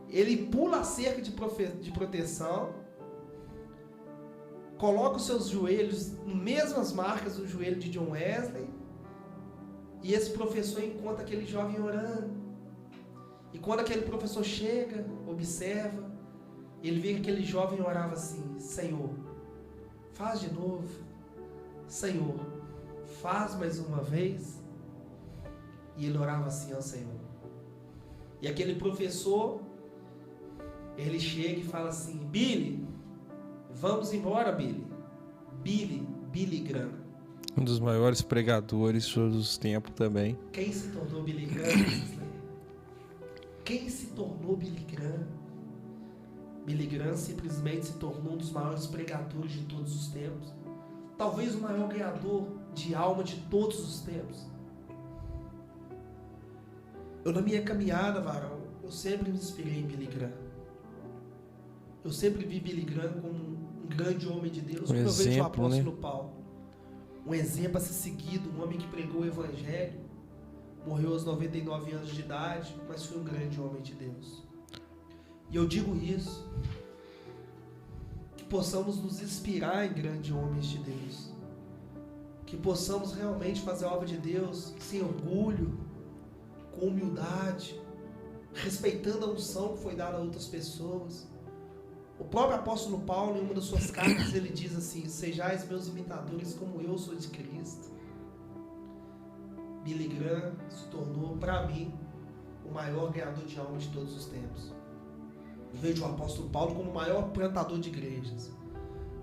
ele pula a cerca de proteção, coloca os seus joelhos nas mesmas marcas do joelho de John Wesley, e esse professor encontra aquele jovem orando. E quando aquele professor chega, observa, ele vê que aquele jovem orava assim: Senhor, faz de novo. Senhor, faz mais uma vez. E ele orava assim ao Senhor. E aquele professor, ele chega e fala assim: Billy, vamos embora, Billy. Billy Graham. Um dos maiores pregadores de todos os tempos também. Quem se tornou Billy Graham? Quem se tornou Billy Graham? Billy Graham simplesmente se tornou um dos maiores pregadores de todos os tempos. Talvez o maior ganhador de alma de todos os tempos. Na minha caminhada, varão, eu sempre me inspirei em Billy Graham. Eu sempre vi Billy Graham como um grande homem de Deus, como eu vejo o apóstolo Paulo. Um exemplo a ser seguido, um homem que pregou o evangelho, morreu aos 99 anos de idade, mas foi um grande homem de Deus. E eu digo isso, que possamos nos inspirar em grandes homens de Deus, que possamos realmente fazer a obra de Deus sem orgulho, com humildade, respeitando a unção que foi dada a outras pessoas. O próprio apóstolo Paulo, em uma das suas cartas, ele diz assim: sejais meus imitadores como eu sou de Cristo. Billy Graham se tornou, para mim, o maior ganhador de alma de todos os tempos. Eu vejo o apóstolo Paulo como o maior plantador de igrejas.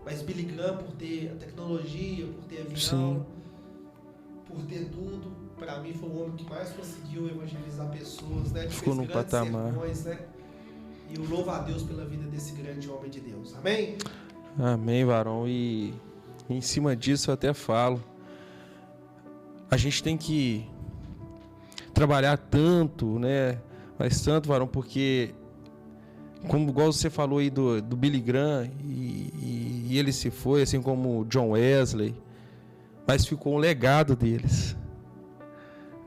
Mas Billy Graham, por ter a tecnologia, por ter avião, sim, por ter tudo, para mim foi o homem que mais conseguiu evangelizar pessoas, né? Que ficou fez no grandes patamar. sermões, né? E eu louvo a Deus pela vida desse grande homem de Deus. Amém? Amém, varão. E em cima disso eu até falo, a gente tem que trabalhar tanto, né? Mas tanto, varão, porque como igual você falou aí do Billy Graham, e ele se foi, assim como John Wesley, mas ficou um legado deles.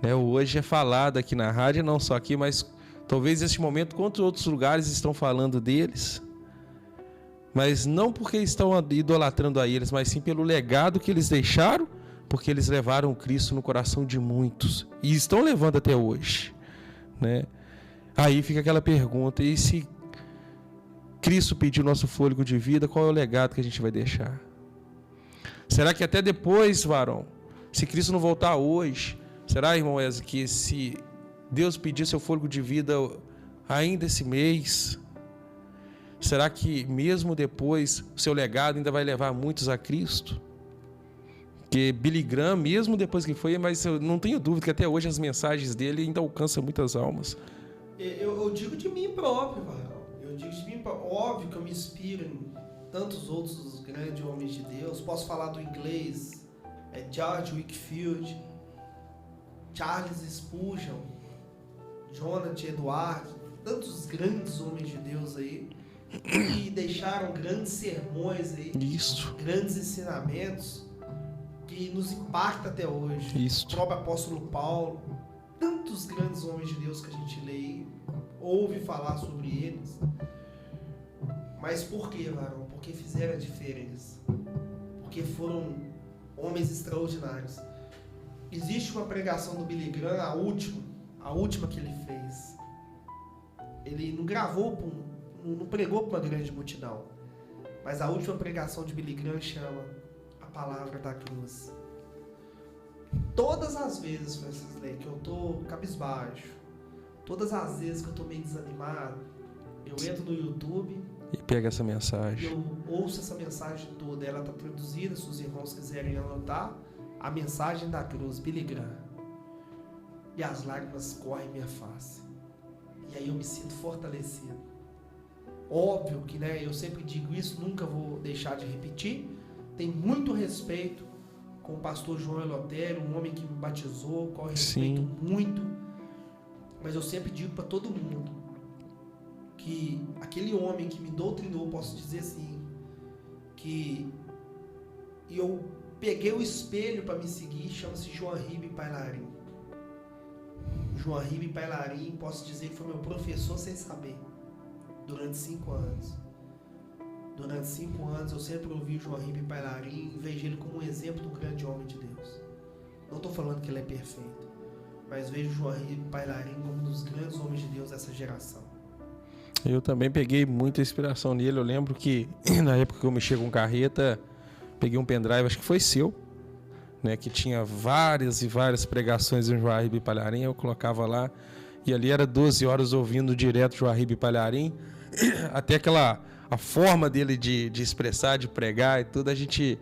Né? Hoje é falado aqui na rádio, não só aqui, mas talvez neste momento, quantos outros lugares estão falando deles, mas não porque estão idolatrando a eles, mas sim pelo legado que eles deixaram, porque eles levaram Cristo no coração de muitos, e estão levando até hoje. Né? Aí fica aquela pergunta, e se Cristo pediu nosso fôlego de vida, qual é o legado que a gente vai deixar? Será que até depois, varão, se Cristo não voltar hoje, será, irmão Wesley, que se Deus pedir seu fôlego de vida ainda esse mês, será que mesmo depois o seu legado ainda vai levar muitos a Cristo? Porque Billy Graham, mesmo depois que foi, mas eu não tenho dúvida que até hoje as mensagens dele ainda alcançam muitas almas. Eu digo de mim próprio, varão. Eu digo de mim próprio. Óbvio que eu me inspiro em tantos outros grandes homens de Deus. Posso falar do inglês, George Whitefield, Charles Spurgeon, Jonathan Edwards, tantos grandes homens de Deus aí, que deixaram grandes sermões aí, Isso. grandes ensinamentos, que nos impacta até hoje. Isso. O próprio apóstolo Paulo, tantos grandes homens de Deus que a gente lê, ouve falar sobre eles. Mas por que, varão? Porque fizeram a diferença. Porque foram homens extraordinários. Existe uma pregação do Billy Graham, a última que ele fez. Ele não gravou, não pregou para uma grande multidão. Mas a última pregação de Billy Graham chama A Palavra da Cruz. Todas as vezes, Francisco, que eu tô cabisbaixo, todas as vezes que eu tô meio desanimado, eu entro no YouTube e pega essa mensagem. Eu ouço essa mensagem toda, ela está traduzida, se os irmãos quiserem anotar, A Mensagem da Cruz, Billy Graham. E as lágrimas correm minha face. E aí eu me sinto fortalecido. Óbvio que, né, eu sempre digo isso, nunca vou deixar de repetir. Tenho muito respeito com o pastor João Elotério, um homem que me batizou, qual eu respeito Sim. muito. Mas eu sempre digo para todo mundo que aquele homem que me doutrinou, posso dizer assim, que eu peguei o espelho para me seguir, chama-se João Ribe Pailarim. João Ribe Pailarim, posso dizer que foi meu professor sem saber, durante 5 anos. Durante 5 anos eu sempre ouvi o João Ribe Pailarim e vejo ele como um exemplo de um grande homem de Deus. Não estou falando que ele é perfeito, mas vejo o João Ribe Pailarim como um dos grandes homens de Deus dessa geração. Eu também peguei muita inspiração nele. Eu lembro que na época que eu mexia com carreta, peguei um pendrive, acho que foi seu, né, que tinha várias e várias pregações do João Ribe Pailarim. Eu colocava lá e ali era 12 horas ouvindo direto João Ribe Pailarim. Até a forma dele de expressar, de pregar e tudo, a gente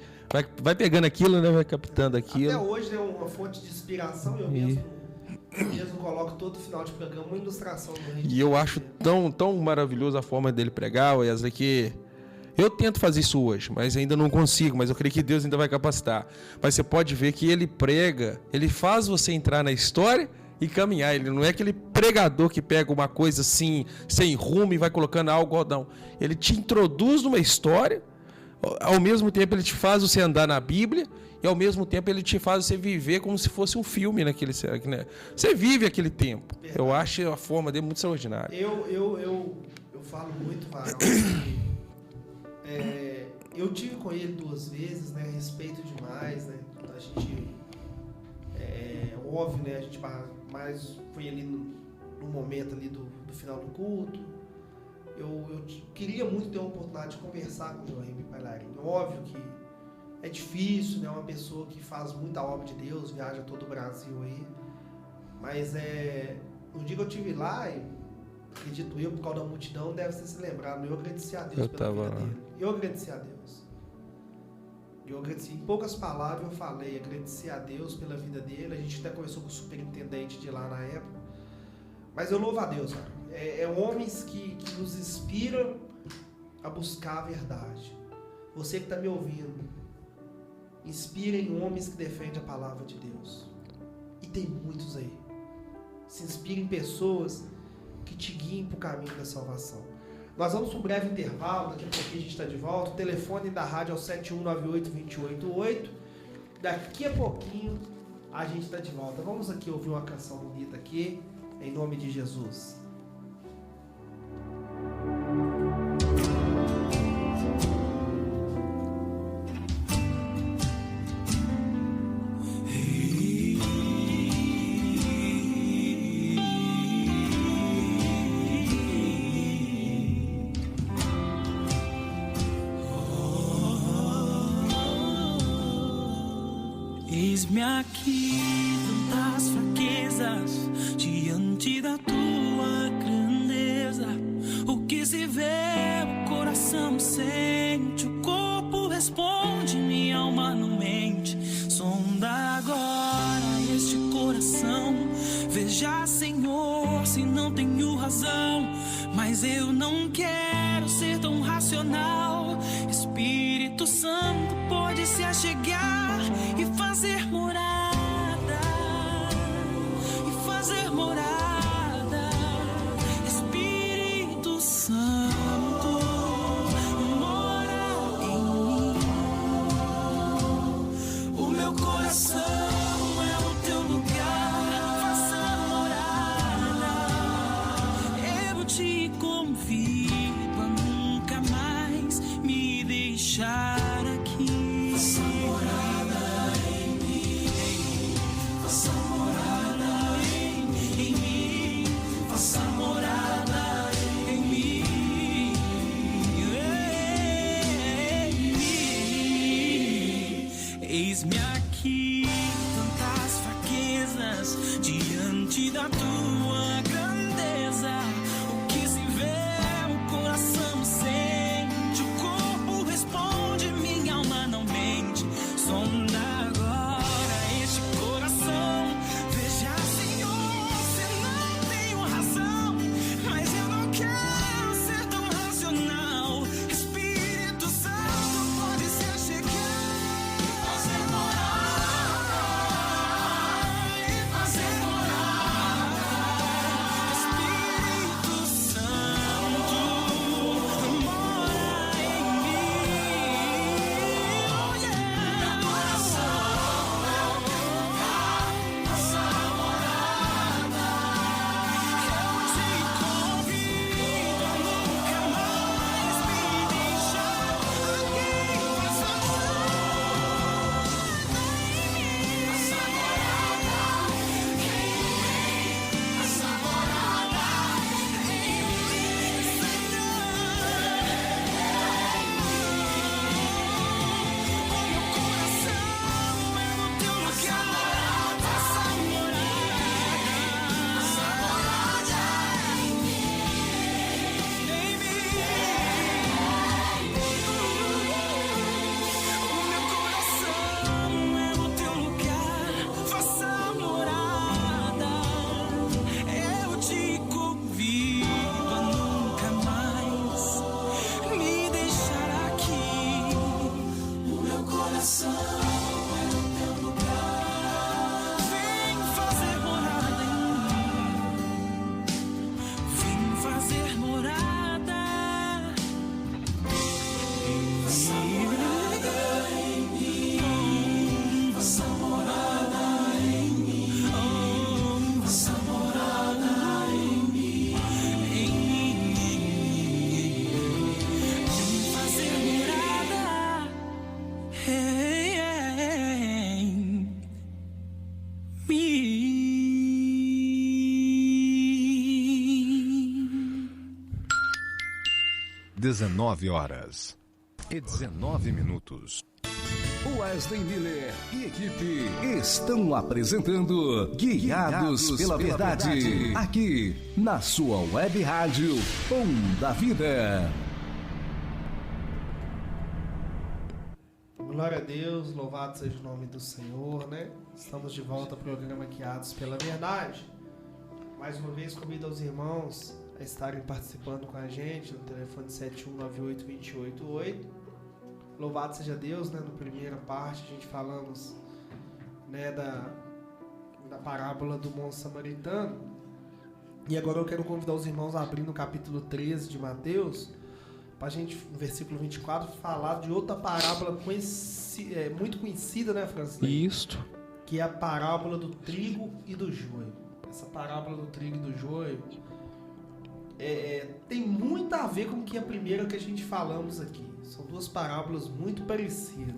vai pegando aquilo, né, vai captando aquilo. Até hoje é uma fonte de inspiração. Eu mesmo coloco todo final de programa uma ilustração do Rei. E eu acho tão maravilhosa a forma dele pregar, Wesley, que eu tento fazer isso hoje, mas ainda não consigo, mas eu creio que Deus ainda vai capacitar. Mas você pode ver que ele prega, ele faz você entrar na história e caminhar. Ele não é aquele pregador que pega uma coisa assim, sem rumo e vai colocando algo, não. Ele te introduz numa história, ao mesmo tempo ele te faz você andar na Bíblia, e ao mesmo tempo ele te faz você viver como se fosse um filme naquele, né? Você vive aquele tempo. Verdade. Eu acho a forma dele muito extraordinária. Eu falo muito, Varão, eu tive com ele 2 vezes, né? Respeito demais, né? A gente, óbvio, né? A gente mais foi ali no momento ali do final do culto. Eu queria muito ter a oportunidade de conversar com o Joaquim Bailarino. Óbvio que é difícil, né? Uma pessoa que faz muita obra de Deus, viaja todo o Brasil aí. Mas no dia que eu estive lá, acredito eu, por causa da multidão, deve ter se lembrado. Eu agradeci a Deus pela vida dele. Eu agradeci a Deus. Eu agradeci, em poucas palavras eu falei, agradeci a Deus pela vida dele. A gente até conversou com o superintendente de lá na época. Mas eu louvo a Deus, cara. Homens que nos inspiram a buscar a verdade. Você que está me ouvindo, inspira em homens que defendem a palavra de Deus. E tem muitos aí. Se inspira em pessoas que te guiem para o caminho da salvação. Nós vamos para um breve intervalo, daqui a pouquinho a gente está de volta. O telefone da rádio é o 7198-288. Daqui a pouquinho a gente está de volta. Vamos aqui ouvir uma canção bonita aqui, em nome de Jesus. Eis-me aqui, tantas fraquezas, diante da tua grandeza. O que se vê, o coração sente, o corpo responde, minha alma não mente. Sonda agora este coração, veja, Senhor, se não tenho razão. Mas eu não quero ser tão racional. Espírito Santo pode se achegar e fazer morada, e fazer morada. Espírito Santo, mora em mim. O meu coração é o teu lugar, faça morada. Eu te convido a nunca mais me deixar aqui. Faça morada em mim, faça morada em mim, faça morada em mim, eis-me aqui, tantas fraquezas, diante da tua grandeza. O que se vê, o coração sente, o corpo responde, minha alma não mente. Sonda agora este coração, veja, Senhor, se não tenho razão. Mas eu não quero ser tão racional. Espírito Santo pode se achegar e fazer morada, e fazer morada. faça morada em mim, vem fazer morada em mim. 19h19. Wesley Miller e equipe estão apresentando Guiados pela Verdade, aqui na sua web rádio Pão da Vida. Glória a Deus, louvado seja o nome do Senhor, né? Estamos de volta ao programa Guiados pela Verdade. Mais uma vez convido aos irmãos a estarem participando com a gente no telefone 7198-288. Louvado seja Deus, né? Na primeira parte a gente falamos, né, da parábola do bom samaritano. E agora eu quero convidar os irmãos a abrir no capítulo 13 de Mateus, para a gente, no versículo 24, falar de outra parábola muito conhecida, né, Francisco? Isto. Que é a parábola do trigo e do joio. Essa parábola do trigo e do joio tem muito a ver com o que a primeira que a gente falamos aqui. São duas parábolas muito parecidas.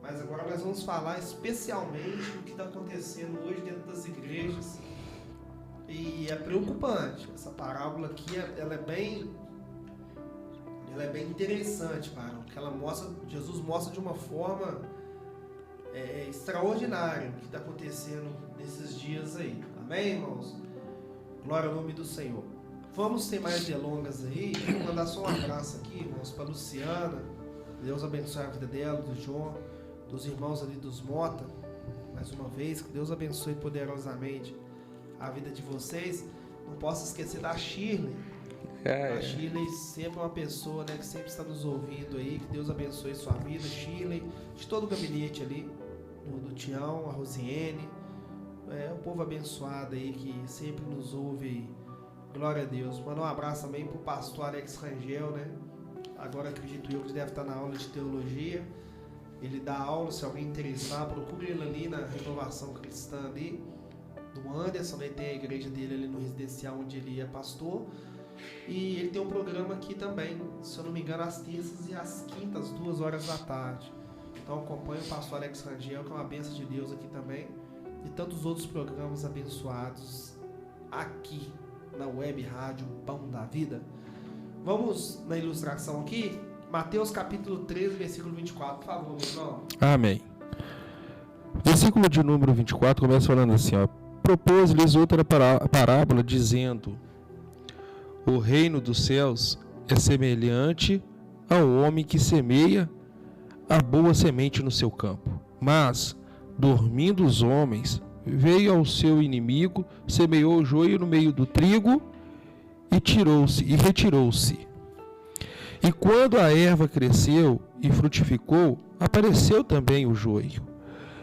Mas agora nós vamos falar especialmente do que está acontecendo hoje dentro das igrejas. E é preocupante. Essa parábola aqui, ela é bem interessante, Barão. Que ela mostra, Jesus mostra de uma forma extraordinária o que está acontecendo nesses dias aí. Amém, irmãos? Glória ao nome do Senhor. Vamos sem mais delongas aí. Vou mandar só um abraço aqui, irmãos, para Luciana. Deus abençoe a vida dela, do João, dos irmãos ali dos Mota. Mais uma vez, que Deus abençoe poderosamente a vida de vocês. Não posso esquecer da Shirley. A Shirley sempre é uma pessoa, né, que sempre está nos ouvindo aí. Que Deus abençoe sua vida, Shirley, de todo o gabinete ali, do Tião, a Rosiane. O povo abençoado aí que sempre nos ouve aí. Glória a Deus. Manda um abraço também pro pastor Alex Rangel, né? Agora acredito eu que ele deve estar na aula de teologia. Ele dá aula, se alguém interessar, procure ele ali na Renovação Cristã ali, do Anderson, né? Tem a igreja dele ali no residencial onde ele é pastor. E ele tem um programa aqui também, se eu não me engano, às terças e às quintas, 2 horas da tarde. Então acompanhe o pastor Alex Rangel, que é uma bênção de Deus aqui também. E tantos outros programas abençoados aqui na web rádio Pão da Vida. Vamos na ilustração aqui. Mateus capítulo 13, versículo 24, por favor, meu irmão. Amém. Versículo de número 24 começa falando assim, ó. Propôs-lhes outra parábola, dizendo: o reino dos céus é semelhante ao homem que semeia a boa semente no seu campo. Mas, dormindo os homens, veio ao seu inimigo, semeou o joio no meio do trigo e retirou-se. E quando a erva cresceu e frutificou, apareceu também o joio.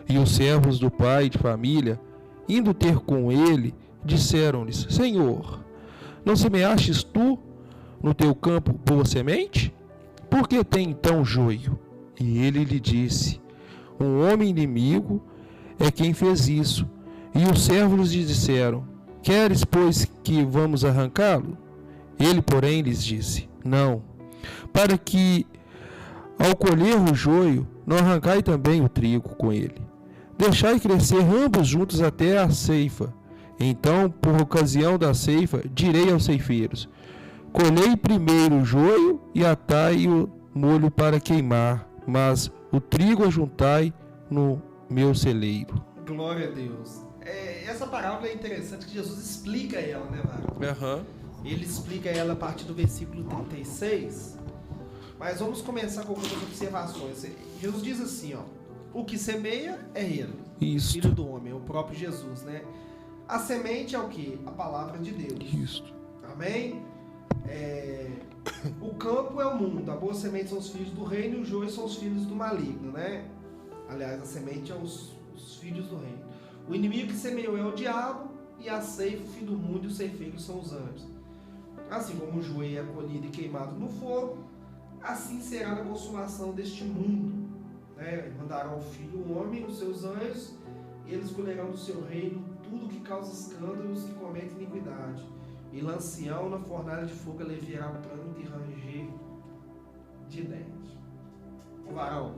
E os servos do pai de família, indo ter com ele, disseram-lhes: Senhor, não semeastes tu no teu campo boa semente? Por que tem então joio? E ele lhe disse: um homem inimigo é quem fez isso. E os servos lhe disseram: queres, pois, que vamos arrancá-lo? Ele, porém, lhes disse: não, para que, ao colher o joio, não arrancai também o trigo com ele. Deixai crescer ambos juntos até a ceifa. Então, por ocasião da ceifa, direi aos ceifeiros: colhei primeiro o joio e atai o molho para queimar, mas o trigo ajuntai no meu celeiro. Glória a Deus. Essa parábola é interessante que Jesus explica ela, né, Mário? Ele explica ela a partir do versículo 36. Mas vamos começar com algumas observações. Jesus diz assim, ó: o que semeia é ele, Isso. Filho do homem, o próprio Jesus, né? A semente é o quê? A palavra de Deus. Isso. Amém? O campo é o mundo, a boa semente são os filhos do reino e o joio são os filhos do maligno, né? Aliás, a semente é os filhos do reino. O inimigo que semeou é o diabo, e a ceifa, o fim do mundo, e os ceifeiros são os anjos. Assim como o joio é colhido e queimado no fogo, assim será na consumação deste mundo, né? Mandará ao filho o homem, os seus anjos, e eles colherão do seu reino tudo que causa escândalo e os que cometem iniquidade. E l'ancião na fornalha de fogo aliviará pranto e ranger de dente. Ô varão,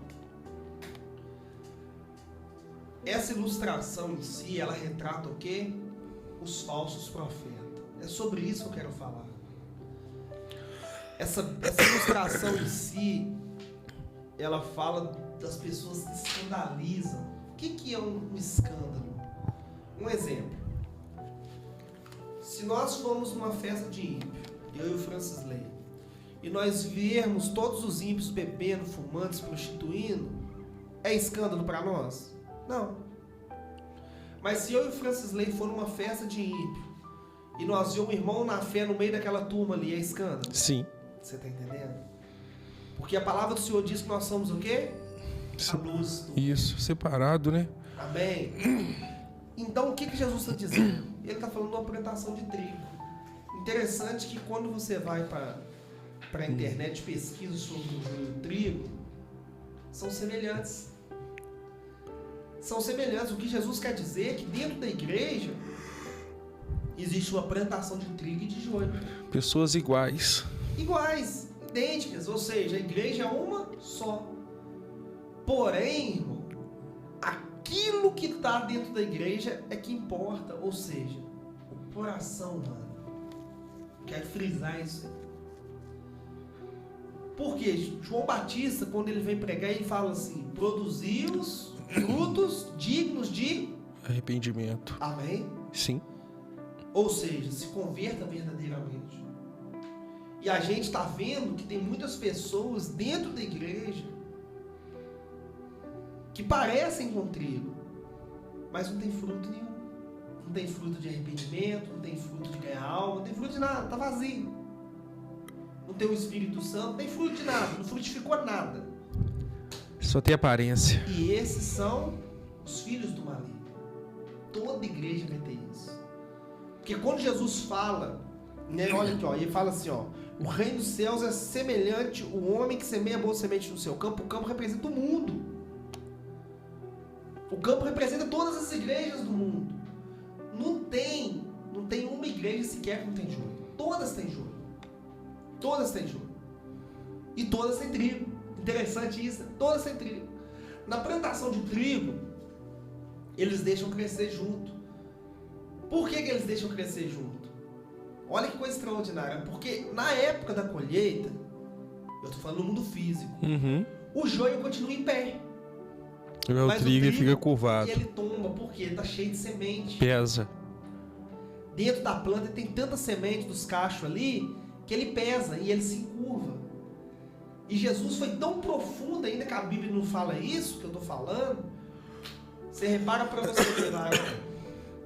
essa ilustração em si, ela retrata o quê? Os falsos profetas. É sobre isso que eu quero falar. Essa ilustração em si, ela fala das pessoas que escandalizam. O que é um escândalo? Um exemplo. Se nós formos numa festa de ímpio, eu e o Francis Ley, e nós vermos todos os ímpios bebendo, fumando, se prostituindo, é escândalo para nós? Não. Mas se eu e o Francis Ley for numa festa de ímpio, e nós vemos um irmão na fé no meio daquela turma ali, é escândalo? Sim. Você está entendendo? Porque a palavra do Senhor diz que nós somos o quê? A luz. Isso, separado, né? Amém? Então, o que Jesus está dizendo? Ele está falando de uma plantação de trigo. Interessante que quando você vai para a internet pesquisa sobre o joio e o trigo, são semelhantes. São semelhantes. O que Jesus quer dizer é que dentro da igreja existe uma plantação de trigo e de joio. Pessoas iguais. Iguais, idênticas, ou seja, a igreja é uma só. Porém, irmão, aquilo que está dentro da igreja é que importa, ou seja, o coração humano. Quero frisar isso aí. Porque João Batista, quando ele vem pregar, ele fala assim: produzir os frutos dignos de arrependimento. Amém? Sim. Ou seja, se converta verdadeiramente. E a gente está vendo que tem muitas pessoas dentro da igreja que parecem com trigo, mas não tem fruto nenhum. Não tem fruto de arrependimento, não tem fruto de ganhar alma, não tem fruto de nada, está vazio. Não tem o Espírito Santo, não tem fruto de nada, não frutificou nada. Só tem aparência. E esses são os filhos do maligno. Toda igreja vai ter isso. Porque quando Jesus fala, né, olha aqui, ó, ele fala assim, ó: o reino dos céus é semelhante ao homem que semeia boa semente no seu campo. O campo representa o mundo. O campo representa todas as igrejas do mundo. Não tem uma igreja sequer que não tem joio. Todas têm joio. Todas têm joio. E todas têm trigo. Interessante isso, né? Todas têm trigo. Na plantação de trigo, eles deixam crescer junto. Por que eles deixam crescer junto? Olha que coisa extraordinária. Porque na época da colheita, eu estou falando no mundo físico, o joio continua em pé. O trigo fica curvado. E ele tomba, porque está cheio de semente. Pesa. Dentro da planta tem tanta semente dos cachos ali, que ele pesa e ele se encurva. E Jesus foi tão profundo, ainda que a Bíblia não fala isso que eu estou falando. Você repara para você ver lá,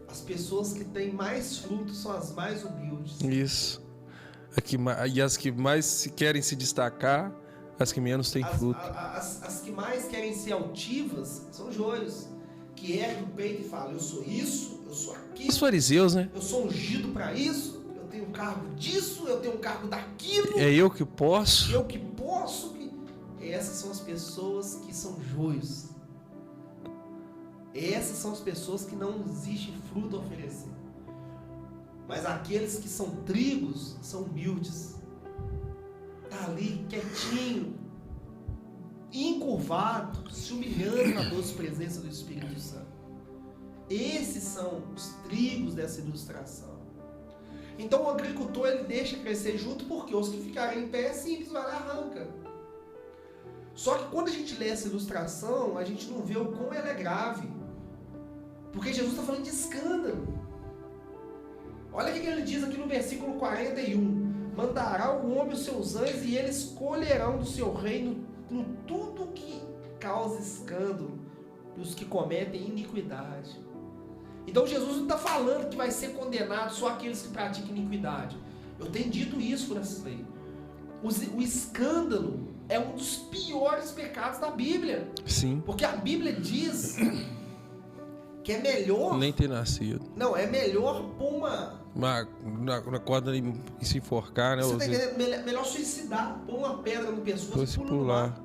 as pessoas que têm mais frutos são as mais humildes. Isso. E as que mais querem se destacar, as que menos têm fruto. As que mais querem ser altivas são joios, que erguem o peito e falam: eu sou isso, eu sou aquilo. Os fariseus, né? Eu sou ungido para isso, eu tenho um cargo disso, eu tenho um cargo daquilo. É eu que posso. Eu que posso. Essas são as pessoas que são joios. Essas são as pessoas que não existe fruto a oferecer. Mas aqueles que são trigos são humildes. Está ali quietinho, encurvado, se humilhando na doce presença do Espírito Santo. Esses são os trigos dessa ilustração. Então o agricultor ele deixa crescer junto, porque os que ficarem em pé é simples, vai lá e arranca. Só que quando a gente lê essa ilustração, a gente não vê o quão ela é grave. Porque Jesus está falando de escândalo. Olha o que ele diz aqui no versículo 41. Mandará o homem os seus anjos e eles colherão do seu reino no tudo que causa escândalo e os que cometem iniquidade. Então Jesus não está falando que vai ser condenado só aqueles que praticam iniquidade. Eu tenho dito isso, Francis Ley. O escândalo é um dos piores pecados da Bíblia. Sim. Porque a Bíblia diz que é melhor... Nem ter nascido. Não, é melhor pôr na corda e se enforcar, né? Você está entendendo? Melhor suicidar, pôr uma pedra no pescoço e pular.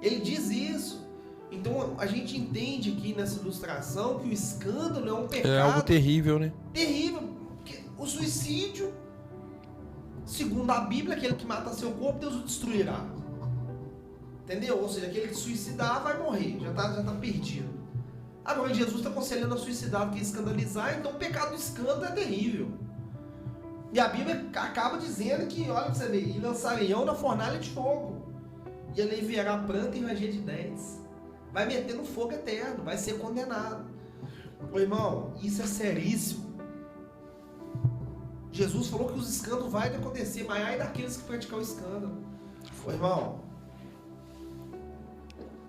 Ele diz isso. Então a gente entende aqui nessa ilustração que o escândalo é um pecado É algo terrível, né? terrível. Porque o suicídio, segundo a Bíblia, aquele que mata seu corpo, Deus o destruirá. Entendeu? Ou seja, aquele que suicidar vai morrer, já tá perdido. Agora Jesus está aconselhando a suicidar porque escandalizar, então o pecado do escândalo é terrível. E a Bíblia acaba dizendo que, olha pra você ver, e lançariam na fornalha de fogo, e ele enviará pranto e ranger de dentes. Vai meter no fogo eterno, vai ser condenado. Ô irmão, isso é seríssimo. Jesus falou que os escândalos vão acontecer, mas ai daqueles que praticam o escândalo. Ô irmão,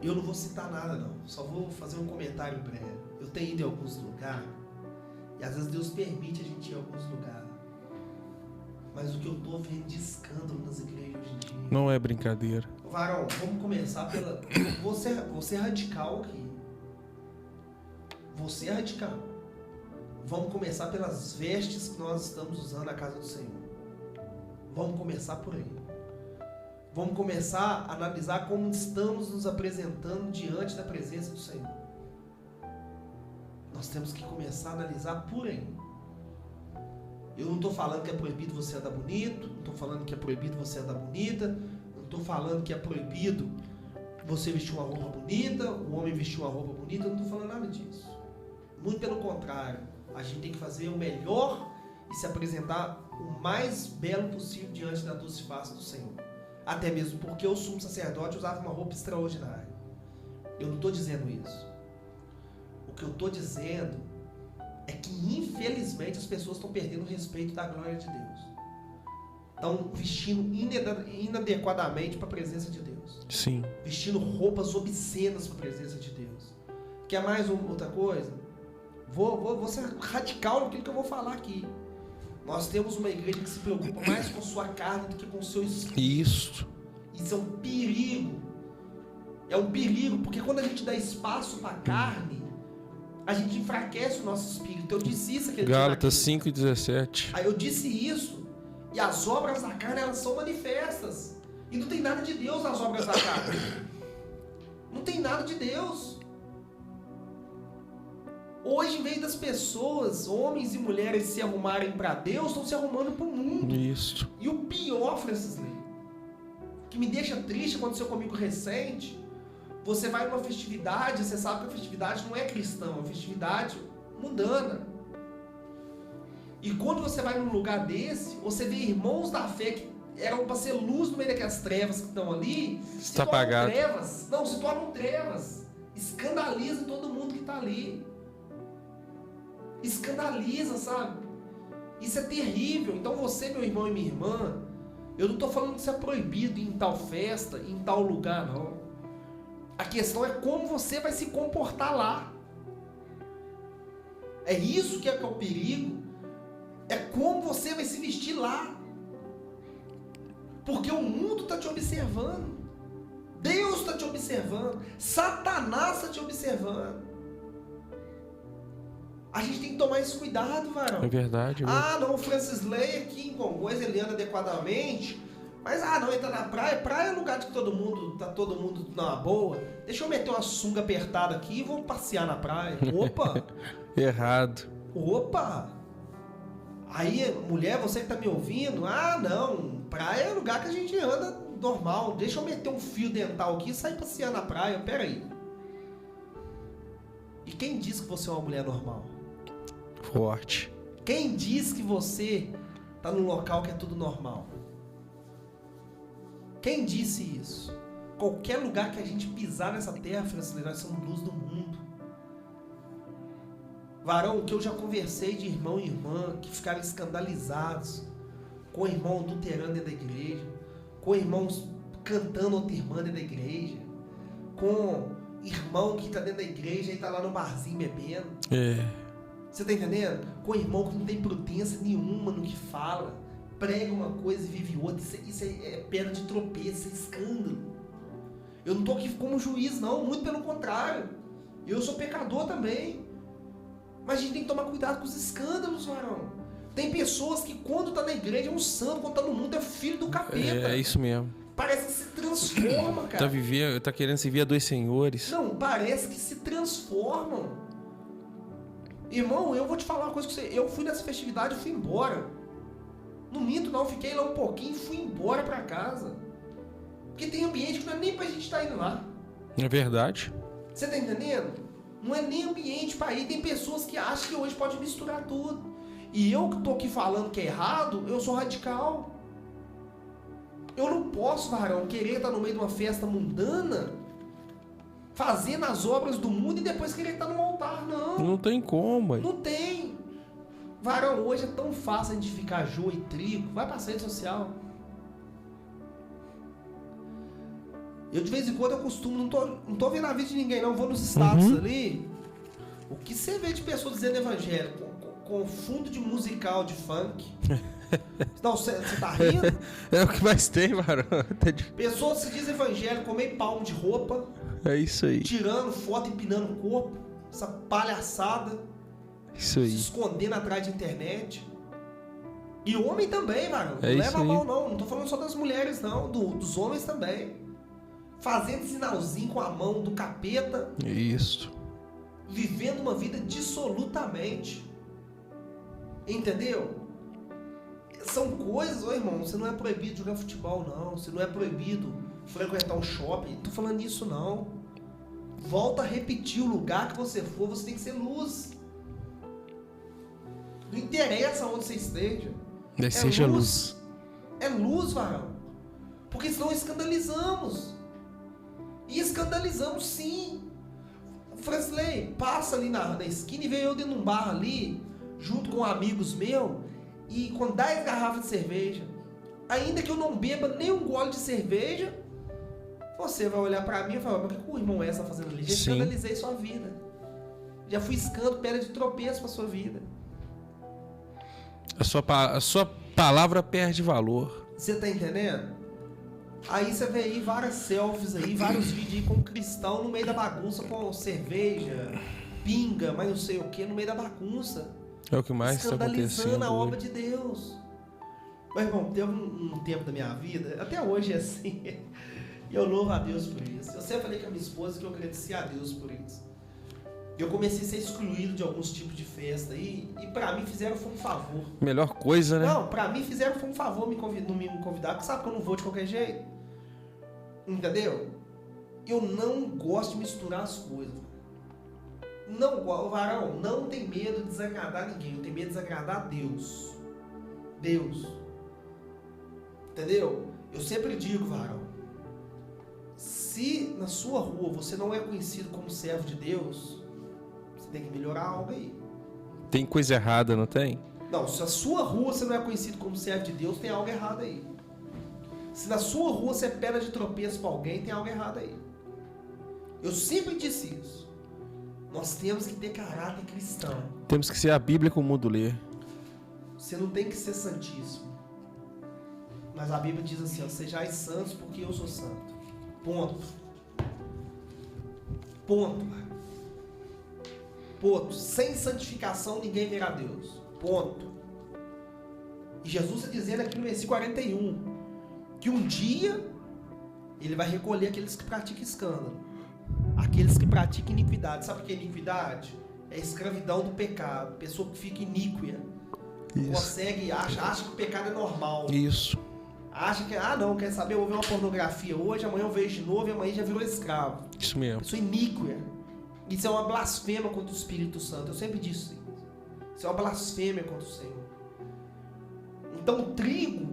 eu não vou citar nada não, só vou fazer um comentário breve. Eu tenho ido em alguns lugares, e às vezes Deus permite a gente ir em alguns lugares. Mas o que eu tô vendo de escândalo nas igrejas hoje em dia... Não é brincadeira. Varão, vamos começar pela... Você é radical aqui. Você é radical. Vamos começar pelas vestes que nós estamos usando na casa do Senhor. Vamos começar por aí. Vamos começar a analisar como estamos nos apresentando diante da presença do Senhor. Nós temos que começar a analisar por aí. Eu não estou falando que é proibido você andar bonito, não estou falando que é proibido você andar bonita, não estou falando que é proibido você vestir uma roupa bonita, o homem vestir uma roupa bonita, eu não estou falando nada disso. Muito pelo contrário, a gente tem que fazer o melhor e se apresentar o mais belo possível diante da doce face do Senhor. Até mesmo porque o sumo sacerdote usava uma roupa extraordinária. Eu não estou dizendo isso. O que eu estou dizendo é que infelizmente as pessoas estão perdendo o respeito da glória de Deus. Estão vestindo inadequadamente para a presença de Deus. Sim. Vestindo roupas obscenas para a presença de Deus. Quer mais outra coisa? Vou ser radical naquilo que eu vou falar aqui. Nós temos uma igreja que se preocupa mais com sua carne do que com o seu espírito. Isso. Isso é um perigo. É um perigo, porque quando a gente dá espaço para a carne, a gente enfraquece o nosso espírito. Eu disse isso aquele Gálatas dia. 5:17. Aí eu disse isso. E as obras da carne, elas são manifestas. E não tem nada de Deus nas obras da carne. Não tem nada de Deus. Hoje, em vez das pessoas, homens e mulheres, se arrumarem para Deus, estão se arrumando para o mundo. Isso. E o pior, Francisney, que me deixa triste, aconteceu comigo recente, você vai numa festividade, você sabe que a festividade não é cristã, é uma festividade mundana. E quando você vai num lugar desse, você vê irmãos da fé que eram para ser luz no meio daquelas trevas que estão ali, Está apagado. trevas. Não, se tornam trevas. Escandaliza todo mundo que está ali. Escandaliza, sabe? Isso é terrível. Então você, meu irmão e minha irmã, eu não estou falando que isso é proibido em tal festa, em tal lugar, não. A questão é como você vai se comportar lá. É isso que é o perigo. É como você vai se vestir lá. Porque o mundo está te observando. Deus está te observando. Satanás está te observando. A gente tem que tomar esse cuidado, varão. É verdade. Ah, não, o Francisley aqui em Congonhas, ele anda adequadamente. Mas, não, ele tá na praia. Praia é lugar de que tá todo mundo na boa. Deixa eu meter uma sunga apertada aqui e vou passear na praia. Opa! Errado. Opa! Aí, mulher, você que tá me ouvindo, não, praia é lugar que a gente anda normal. Deixa eu meter um fio dental aqui e sair passear na praia. Pera aí. E quem diz que você é uma mulher normal? Forte. Quem diz que você tá num local que é tudo normal? Quem disse isso? Qualquer lugar que a gente pisar nessa terra, Francisco, nós somos luz do mundo. Varão, o que eu já conversei de irmão e irmã que ficaram escandalizados com irmão adulterando dentro da igreja, com irmãos cantando outra irmã dentro da igreja, com irmão que está dentro da igreja e está lá no barzinho bebendo. Você está entendendo? Com irmão que não tem prudência nenhuma no que fala, prega uma coisa e vive outra. Isso é pedra de tropeço, isso é escândalo. Eu não estou aqui como juiz, não, muito pelo contrário. Eu sou pecador também. Mas a gente tem que tomar cuidado com os escândalos, varão. Tem pessoas que quando tá na igreja é um santo, quando tá no mundo é filho do capeta. É isso mesmo. Parece que se transforma, cara. Tá querendo servir a dois senhores. Não, parece que se transformam. Irmão, eu vou te falar uma coisa com você. Eu fui nessa festividade e fui embora. Não minto não, fiquei lá um pouquinho e fui embora pra casa. Porque tem ambiente que não é nem pra gente estar indo lá. É verdade. Você tá entendendo? Não é nem ambiente pra ir. Tem pessoas que acham que hoje pode misturar tudo. E eu que tô aqui falando que é errado, eu sou radical. Eu não posso, varão, querer estar no meio de uma festa mundana, fazendo as obras do mundo e depois querer estar no altar, não. Não tem como, aí. Não tem. Varão, hoje é tão fácil identificar joio e trigo. Vai pra rede social. Eu de vez em quando eu costumo, não tô vendo a vida de ninguém não, vou nos status ali. O que você vê de pessoas dizendo evangelho com fundo de musical de funk? Não, você tá rindo? É o que mais tem, varão. Pessoas que dizem evangelho com meio palmo de roupa, É isso aí. tirando foto, empinando o corpo, essa palhaçada, Isso se aí. escondendo atrás de internet. E homem também, mano. É Não isso leva a aí. mal, não. Não tô falando só das mulheres, não. Dos homens também. Fazendo sinalzinho com a mão do capeta, Isso. vivendo uma vida dissolutamente. Entendeu? São coisas, ô irmão, você não é proibido jogar futebol, não. Você não é proibido frequentar um shopping. Não tô falando isso, não. Volta a repetir o lugar que você for, você tem que ser luz. Não interessa onde você esteja. Seja luz. É luz, varão. Porque senão escandalizamos. E escandalizamos sim. Fransley, passa ali na esquina e veio eu dentro de um bar ali, junto com amigos meus, e com 10 garrafas de cerveja. Ainda que eu não beba nem um gole de cerveja, você vai olhar pra mim e falar, mas o que o irmão essa tá fazendo ali? Já Sim. escandalizei sua vida. Já fui escando pedra de tropeço pra sua vida. A sua palavra perde valor. Você tá entendendo? Aí você vê aí várias selfies aí, vários vídeos aí com um cristão no meio da bagunça, com cerveja, pinga, mas não sei o que, no meio da bagunça. É o que mais está Escandalizando acontecendo a obra hoje. de Deus. Mas, irmão, teve um tempo da minha vida, até hoje é assim, e eu louvo a Deus por isso. Eu sempre falei com a minha esposa que eu agradecia a Deus por isso. Eu comecei a ser excluído de alguns tipos de festa aí, e pra mim fizeram foi um favor. Melhor coisa, né? Não, pra mim fizeram foi um favor não me convidar, porque sabe que eu não vou de qualquer jeito. Entendeu? Eu não gosto de misturar as coisas. Não, o varão não tem medo de desagradar ninguém, eu tenho medo de desagradar a Deus. Deus. Entendeu? Eu sempre digo, varão, se na sua rua você não é conhecido como servo de Deus, você tem que melhorar algo aí. Tem coisa errada, não tem? Não, se na sua rua você não é conhecido como servo de Deus, tem algo errado aí. Se na sua rua você é pedra de tropeço para alguém, tem algo errado aí. Eu sempre disse isso. Nós temos que ter caráter cristão. Temos que ser a Bíblia que o mundo lê. Você não tem que ser santíssimo. Mas a Bíblia diz assim, ó, sejais santos porque eu sou santo. Ponto. Ponto. Ponto. Sem santificação ninguém verá Deus. Ponto. E Jesus está dizendo aqui no versículo 41 que um dia ele vai recolher aqueles que praticam escândalo, aqueles que praticam iniquidade. Sabe o que é iniquidade? É a escravidão do pecado. Pessoa que fica iníqua, consegue, acha que o pecado é normal. Isso. Acha que, não, quer saber, eu vou ver uma pornografia hoje, amanhã eu vejo de novo e amanhã já virou escravo. Isso mesmo. Pessoa iníqua. Isso é uma blasfêmia contra o Espírito Santo. Eu sempre disse isso. Isso é uma blasfêmia contra o Senhor. Então, o trigo,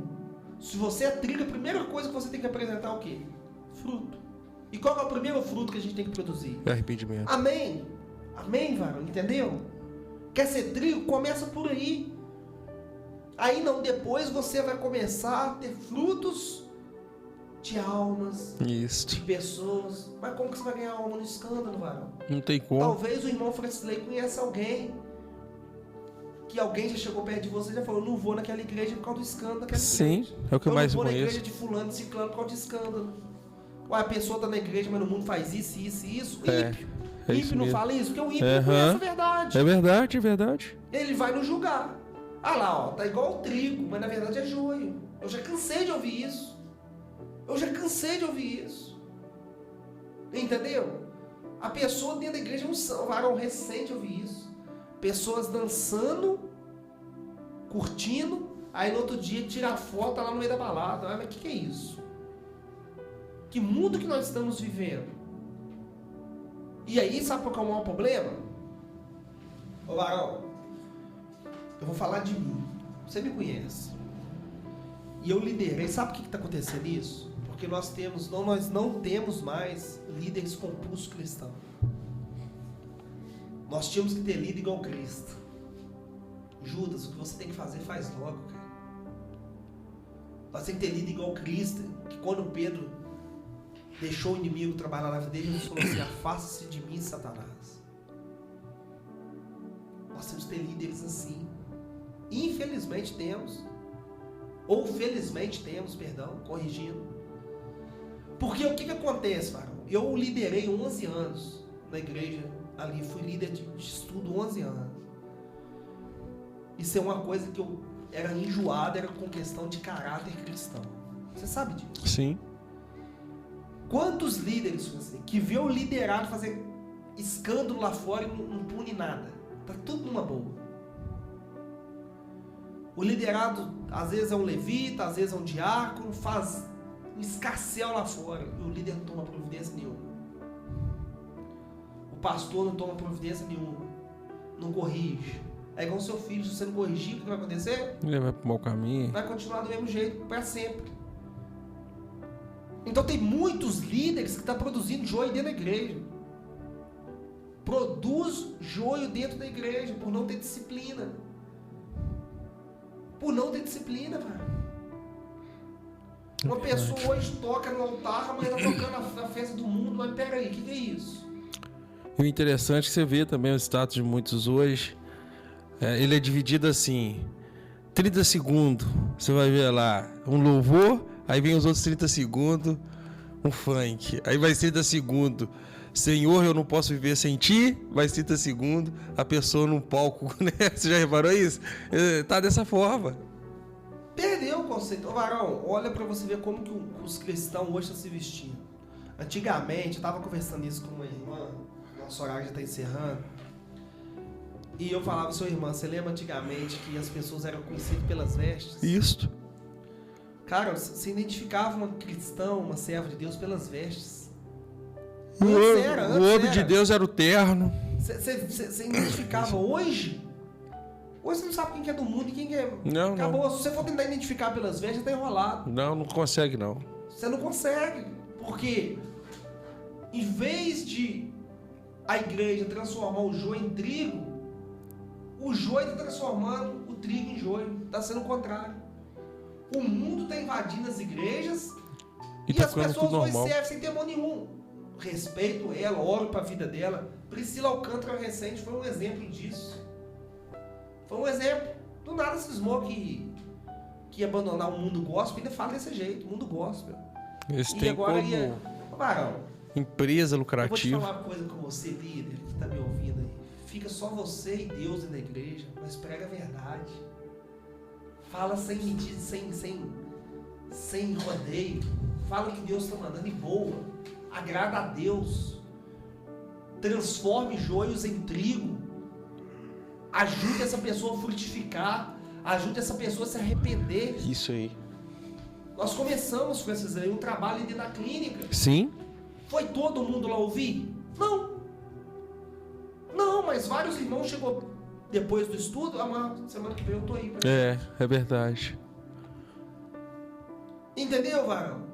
se você é trigo, a primeira coisa que você tem que apresentar é o quê? Fruto. E qual é o primeiro fruto que a gente tem que produzir? É arrependimento. Amém. Amém, varão, entendeu? Quer ser trigo? Começa por aí. Aí não, depois você vai começar a ter frutos de almas, Isso. de pessoas. Mas como que você vai ganhar alma no escândalo, varão? Não tem como. Talvez o irmão Fransley conheça alguém, que alguém já chegou perto de você e já falou, não vou naquela igreja por causa do escândalo daquela Sim, igreja. é o que eu mais não vou na conheço. igreja de fulano, de ciclano por causa de escândalo. Ué, a pessoa tá na igreja, mas no mundo faz isso, isso e isso. É, Ímpio. é Ímpio isso não mesmo. fala isso, porque o ímpio Aham. não conhece a verdade. É verdade, é verdade. Ele vai nos julgar. Ah lá, ó, tá igual o trigo, mas na verdade é joio. Eu já cansei de ouvir isso. Eu já cansei de ouvir isso. Entendeu? A pessoa dentro da igreja, um varão recente ouvir isso. Pessoas dançando, curtindo, aí no outro dia tira a foto lá no meio da balada. Mas o que é isso? Que mundo que nós estamos vivendo? E aí, sabe qual é o maior problema? Ô varão, eu vou falar de mim. Você me conhece. E eu liderei. Sabe por que está acontecendo isso? Porque nós não temos mais líderes com pulso cristão. Nós tínhamos que ter líder igual Cristo. Judas, o que você tem que fazer, faz logo, cara. Nós temos que ter líder igual Cristo. Que quando Pedro deixou o inimigo trabalhar na vida dele, ele falou assim: afasta-se de mim, Satanás. Nós temos que ter líderes assim. Infelizmente temos. Ou felizmente temos, perdão, corrigindo. Porque o que acontece, varão? Eu liderei 11 anos na igreja ali, fui líder de estudo 11 anos. Isso é uma coisa que eu era enjoado, era com questão de caráter cristão. Você sabe disso? Sim. Quantos líderes assim, que vê o liderado fazer escândalo lá fora e não pune nada? Tá tudo numa boa. O liderado, às vezes é um levita, às vezes é um diácono, faz um escarcéu lá fora e o líder não toma providência nenhuma. O pastor não toma providência nenhuma. Não corrige. É igual o seu filho, se você não corrigir, o que vai acontecer? Ele vai pro mau caminho. Vai continuar do mesmo jeito para sempre. Então tem muitos líderes que estão produzindo joio dentro da igreja. Produz joio dentro da igreja por não ter disciplina. Por não ter disciplina, velho. Uma pessoa hoje toca no altar, mas está tocando na festa do mundo. Mas peraí, o que é isso? E o interessante é que você vê também o status de muitos hoje. Ele é dividido assim: 30 segundos, você vai ver lá um louvor, aí vem os outros 30 segundos, um funk. Aí vai 30 segundos, Senhor, eu não posso viver sem ti. Mais 30 segundos, a pessoa no palco, né? Você já reparou isso? Tá dessa forma. Perdeu o conceito. Ô, varão, olha pra você ver como que os cristãos hoje estão se vestindo. Antigamente, eu tava conversando isso com uma irmã, nosso horário já tá encerrando, e eu falava: sua irmã, você lembra antigamente que as pessoas eram conhecidas pelas vestes? Isso. Cara, você identificava uma cristã, uma serva de Deus pelas vestes. O ouro de Deus era o terno. Você identificava. Hoje você não sabe quem que é do mundo e quem que é. Não, acabou. não. Se você for tentar identificar pelas vestes, tá enrolado. Não consegue não. Você não consegue. Porque em vez de a igreja transformar o joio em trigo, o joio está transformando o trigo em joio. Está sendo o contrário. O mundo está invadindo as igrejas E e tá as ficando pessoas tudo hoje normal. servem sem temor nenhum. Respeito ela, oro para a vida dela. Priscila Alcântara recente foi um exemplo disso. Foi um exemplo. Do nada cismou que ia abandonar o mundo gospel, ainda fala desse jeito, o mundo gospel. Eles E têm agora como Varão, empresa eu vou te lucrativa. falar uma coisa com você, líder, que tá me ouvindo aí. Fica só você e Deus dentro da igreja, mas prega a verdade. Fala sem medida, sem rodeio. Fala que Deus está mandando e boa. Agrada a Deus. Transforme joios em trigo. Ajude essa pessoa a frutificar. Ajude essa pessoa a se arrepender. Isso aí. Nós começamos com esses aí, um trabalho dentro da clínica. Sim. Foi todo mundo lá ouvir? Não. Não, mas vários irmãos chegou depois do estudo. Semana que vem eu tô aí. É verdade. Entendeu, varão?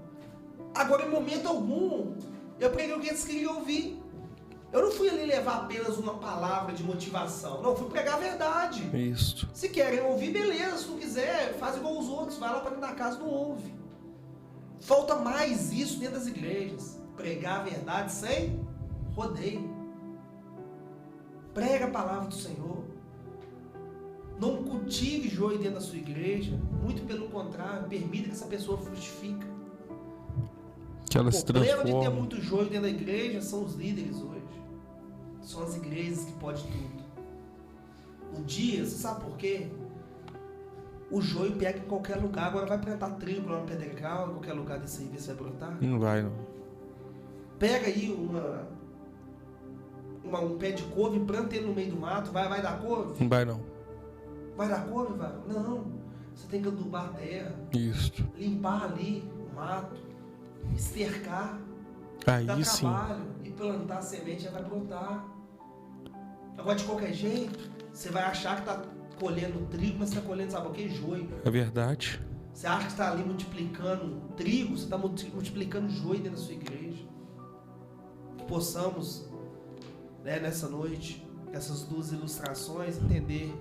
Agora, em momento algum, eu preguei o que eles queriam ouvir. Eu não fui ali levar apenas uma palavra de motivação. Não, eu fui pregar a verdade. Isso. Se querem ouvir, beleza. Se não quiser, faz igual os outros. Vai lá para dentro da casa, não ouve. Falta mais isso dentro das igrejas. Pregar a verdade sem rodeio. Prega a palavra do Senhor. Não cultive joio dentro da sua igreja. Muito pelo contrário, permita que essa pessoa frutifique. Que ela O se problema de ter transforma. muito joio dentro da igreja são os líderes hoje. São as igrejas que podem tudo. Um dia, você sabe por quê? O joio pega em qualquer lugar. Agora vai plantar trigo lá no Pedregal, em qualquer lugar desse aí, ver se vai brotar. Não vai, não. Pega aí um pé de couve, planta ele no meio do mato, vai dar couve? Não vai, não. Vai dar couve, vai? Não. Você tem que adubar a terra, Isso. limpar ali o mato, estercar, Aí dar sim. trabalho e plantar a semente, já vai brotar. Agora, de qualquer jeito, você vai achar que está colhendo trigo, mas você está colhendo, sabe o que? Joio. É verdade. Você acha que está ali multiplicando trigo, você está multiplicando joio dentro da sua igreja. Que possamos, né, nessa noite, essas duas ilustrações, entender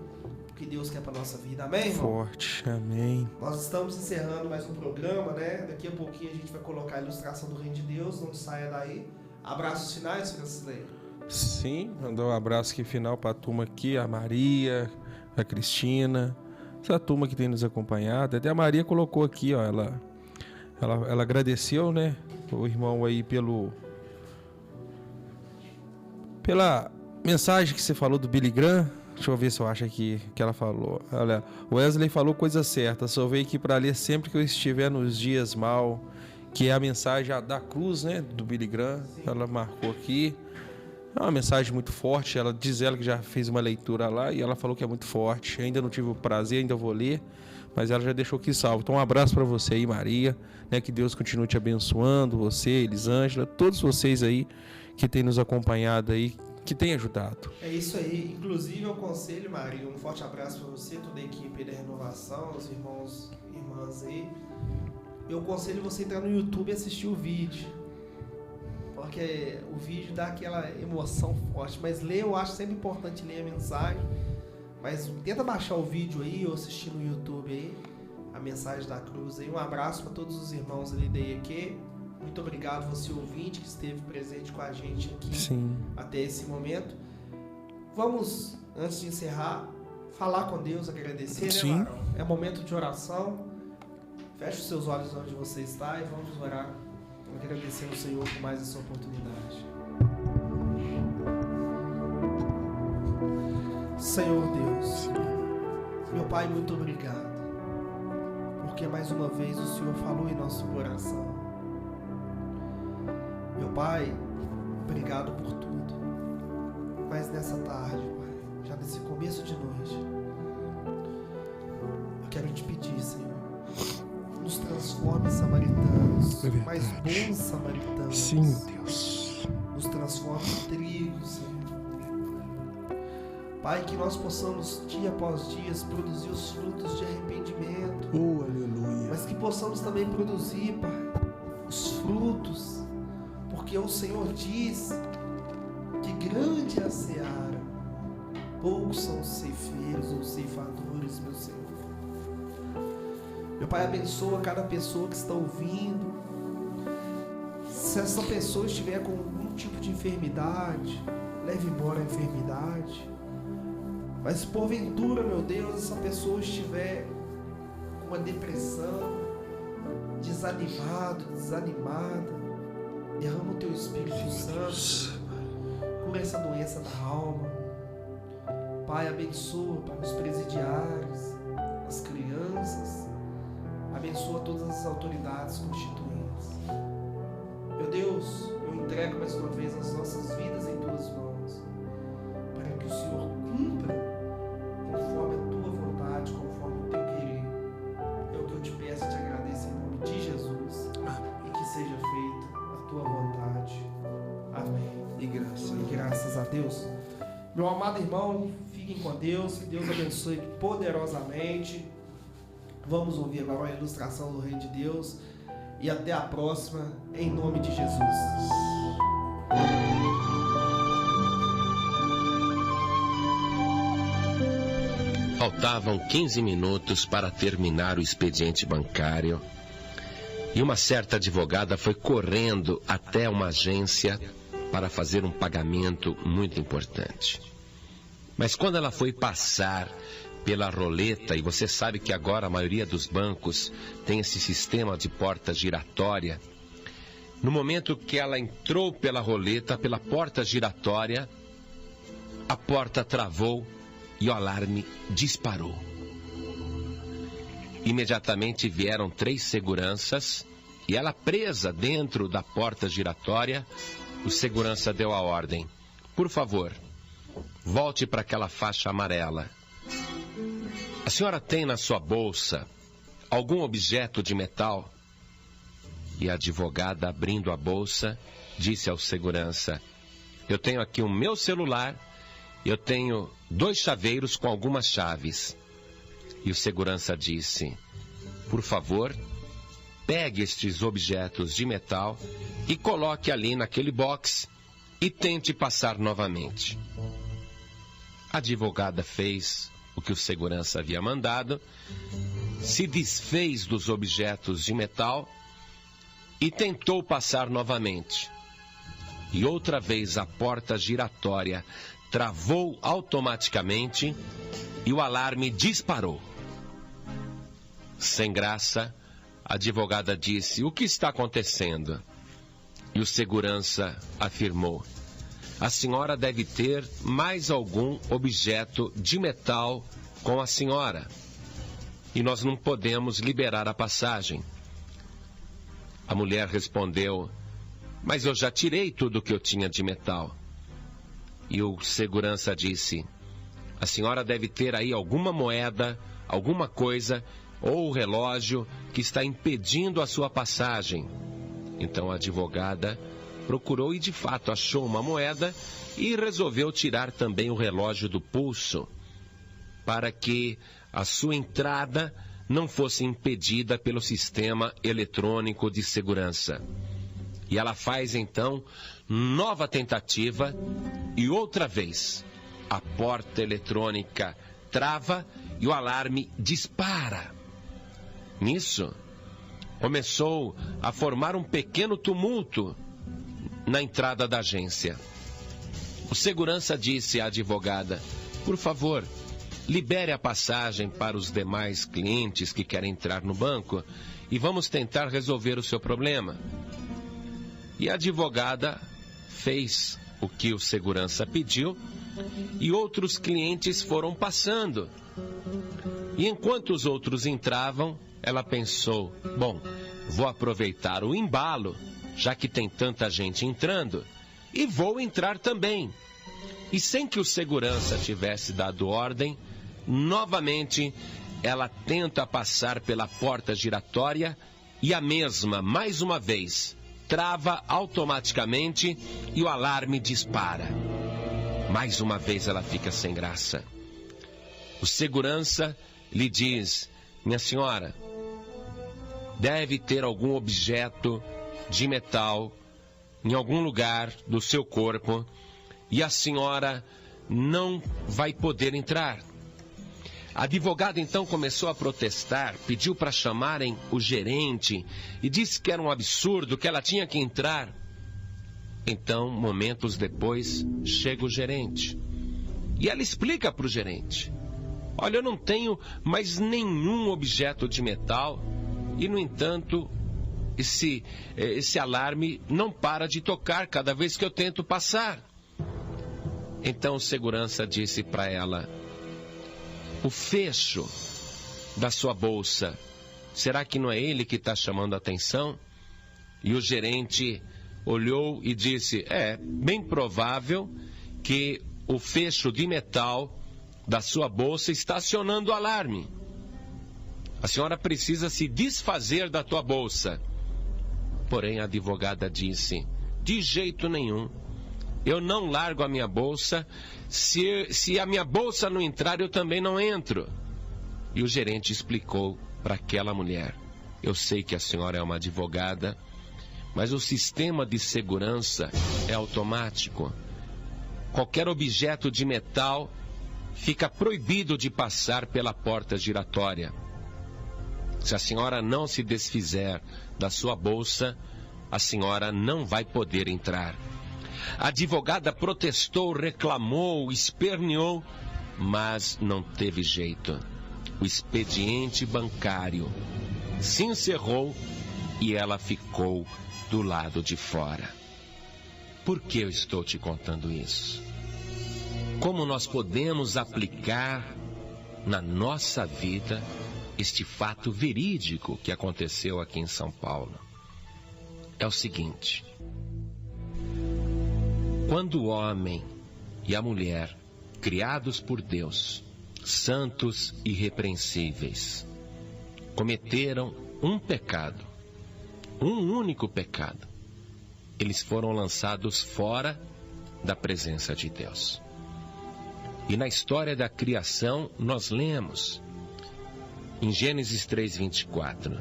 o que Deus quer para nossa vida. Amém, irmão? Forte, amém. Nós estamos encerrando mais um programa, né? Daqui a pouquinho a gente vai colocar a ilustração do Reino de Deus, não saia daí. Abraços finais, Francisleio. Sim, mandar um abraço aqui final para a turma aqui, a Maria, a Cristina, essa turma que tem nos acompanhado. Até a Maria colocou aqui, ó, ela agradeceu, né, o irmão aí pela mensagem que você falou do Billy Graham. Deixa eu ver se eu acho aqui que ela falou. Olha, o Wesley falou coisa certa. Só veio aqui para ler sempre que eu estiver nos dias mal, que é a mensagem da cruz, né, do Billy Graham. Ela marcou aqui. É uma mensagem muito forte. Ela diz que já fez uma leitura lá e ela falou que é muito forte. Ainda não tive o prazer, ainda vou ler, mas ela já deixou aqui salvo. Então um abraço para você aí, Maria, né? Que Deus continue te abençoando, você, Elisângela, todos vocês aí que têm nos acompanhado aí, que têm ajudado. É isso aí. Inclusive eu aconselho, Maria, um forte abraço para você, toda a equipe da Renovação, os irmãos e irmãs aí. Eu aconselho você entrar no YouTube e assistir o vídeo, porque o vídeo dá aquela emoção forte. Mas ler, eu acho sempre importante ler a mensagem. Mas tenta baixar o vídeo aí ou assistir no YouTube aí, a mensagem da cruz aí. Um abraço para todos os irmãos ali da IEQ. Muito obrigado você ouvinte que esteve presente com a gente aqui. Sim. Até esse momento. Vamos, antes de encerrar, falar com Deus, agradecer, Sim. né, Marão? É momento de oração. Feche os seus olhos onde você está e vamos orar, agradecendo ao Senhor por mais essa oportunidade. Senhor Deus, meu Pai, muito obrigado, porque mais uma vez o Senhor falou em nosso coração. Meu Pai, obrigado por tudo, mas nessa tarde, Pai, já nesse começo de noite, eu quero te pedir, Senhor, nos transforme em samaritanos, É mais bons samaritanos. Sim, meu Deus. Nos transforme em trigo, Senhor. Pai, que nós possamos, dia após dia, produzir os frutos de arrependimento. Oh, aleluia. Mas que possamos também produzir, Pai, os frutos, porque o Senhor diz que grande é a seara, poucos são os ceifeiros ou ceifadores, meu Senhor. Meu Pai, abençoa cada pessoa que está ouvindo. Se essa pessoa estiver com algum tipo de enfermidade, leve embora a enfermidade. Mas se porventura, meu Deus, essa pessoa estiver com uma depressão, desanimado, desanimada, derrama o teu Espírito Santo, cura essa doença da alma. Pai, abençoa, Pai, os presidiários, as crianças, abençoa todas as autoridades constituídas. Meu Deus, eu entrego mais uma vez as nossas vidas em tuas mãos, para que o Senhor cumpra conforme a tua vontade, conforme o teu querer. É o que eu te peço e te agradeço em nome de Jesus. E que seja feita a tua vontade. Amém. E Graças a Deus. Meu amado irmão, fiquem com Deus. Que Deus abençoe poderosamente. Vamos ouvir agora a ilustração do Reino de Deus. E até a próxima, em nome de Jesus. Faltavam 15 minutos para terminar o expediente bancário e uma certa advogada foi correndo até uma agência para fazer um pagamento muito importante. Mas quando ela foi passar pela roleta, e você sabe que agora a maioria dos bancos tem esse sistema de porta giratória, no momento que ela entrou pela roleta, pela porta giratória, a porta travou e o alarme disparou. Imediatamente vieram 3 seguranças e ela presa dentro da porta giratória. O segurança deu a ordem: por favor, volte para aquela faixa amarela. A senhora tem na sua bolsa algum objeto de metal? E a advogada, abrindo a bolsa, disse ao segurança: eu tenho aqui o meu celular, eu tenho 2 chaveiros com algumas chaves. E o segurança disse: por favor, pegue estes objetos de metal e coloque ali naquele box e tente passar novamente. A advogada fez o que o segurança havia mandado, se desfez dos objetos de metal e tentou passar novamente. E outra vez a porta giratória travou automaticamente e o alarme disparou. Sem graça, a advogada disse: o que está acontecendo? E o segurança afirmou: a senhora deve ter mais algum objeto de metal com a senhora. E nós não podemos liberar a passagem. A mulher respondeu: mas eu já tirei tudo que eu tinha de metal. E o segurança disse: a senhora deve ter aí alguma moeda, alguma coisa, ou o relógio que está impedindo a sua passagem. Então a advogada procurou e de fato achou uma moeda e resolveu tirar também o relógio do pulso, para que a sua entrada não fosse impedida pelo sistema eletrônico de segurança. E ela faz então nova tentativa e outra vez a porta eletrônica trava e o alarme dispara. Nisso, começou a formar um pequeno tumulto na entrada da agência. O segurança disse à advogada: por favor, libere a passagem para os demais clientes que querem entrar no banco e vamos tentar resolver o seu problema. E a advogada fez o que o segurança pediu e outros clientes foram passando. E enquanto os outros entravam, ela pensou: bom, vou aproveitar o embalo, já que tem tanta gente entrando, e vou entrar também. E sem que o segurança tivesse dado ordem, novamente ela tenta passar pela porta giratória e a mesma, mais uma vez, trava automaticamente e o alarme dispara. Mais uma vez ela fica sem graça. O segurança lhe diz: minha senhora, deve ter algum objeto de metal em algum lugar do seu corpo e a senhora não vai poder entrar. A advogada então começou a protestar, pediu para chamarem o gerente e disse que era um absurdo, que ela tinha que entrar. Então, momentos depois, chega o gerente e ela explica para o gerente: olha, eu não tenho mais nenhum objeto de metal e, no entanto, esse alarme não para de tocar cada vez que eu tento passar. Então o segurança disse para ela: o fecho da sua bolsa, será que não é ele que está chamando a atenção? E o gerente olhou e disse: é bem provável que o fecho de metal da sua bolsa está acionando o alarme. A senhora precisa se desfazer da tua bolsa. Porém, a advogada disse: de jeito nenhum. Eu não largo a minha bolsa. Se a minha bolsa não entrar, eu também não entro. E o gerente explicou para aquela mulher: eu sei que a senhora é uma advogada, mas o sistema de segurança é automático. Qualquer objeto de metal fica proibido de passar pela porta giratória. Se a senhora não se desfizer da sua bolsa, a senhora não vai poder entrar. A advogada protestou, reclamou, esperneou, mas não teve jeito. O expediente bancário se encerrou e ela ficou do lado de fora. Por que eu estou te contando isso? Como nós podemos aplicar na nossa vida este fato verídico que aconteceu aqui em São Paulo. É o seguinte: quando o homem e a mulher, criados por Deus, santos e irrepreensíveis, cometeram um pecado, um único pecado, eles foram lançados fora da presença de Deus. E na história da criação nós lemos em Gênesis 3:24: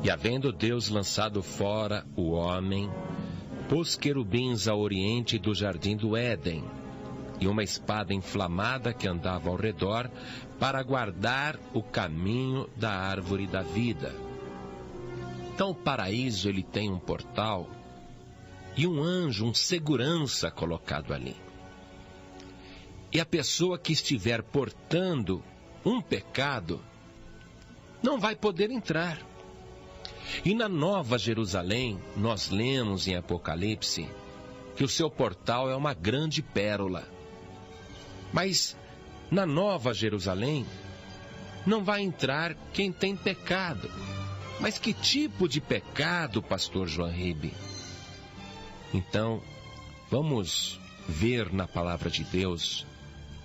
e havendo Deus lançado fora o homem, pôs querubins ao oriente do jardim do Éden, e uma espada inflamada que andava ao redor, para guardar o caminho da árvore da vida. Então o paraíso, ele tem um portal e um anjo, um segurança colocado ali. E a pessoa que estiver portando um pecado não vai poder entrar. E na Nova Jerusalém, nós lemos em Apocalipse que o seu portal é uma grande pérola. Mas na Nova Jerusalém não vai entrar quem tem pecado. Mas que tipo de pecado, pastor João Ribe? Então, vamos ver na palavra de Deus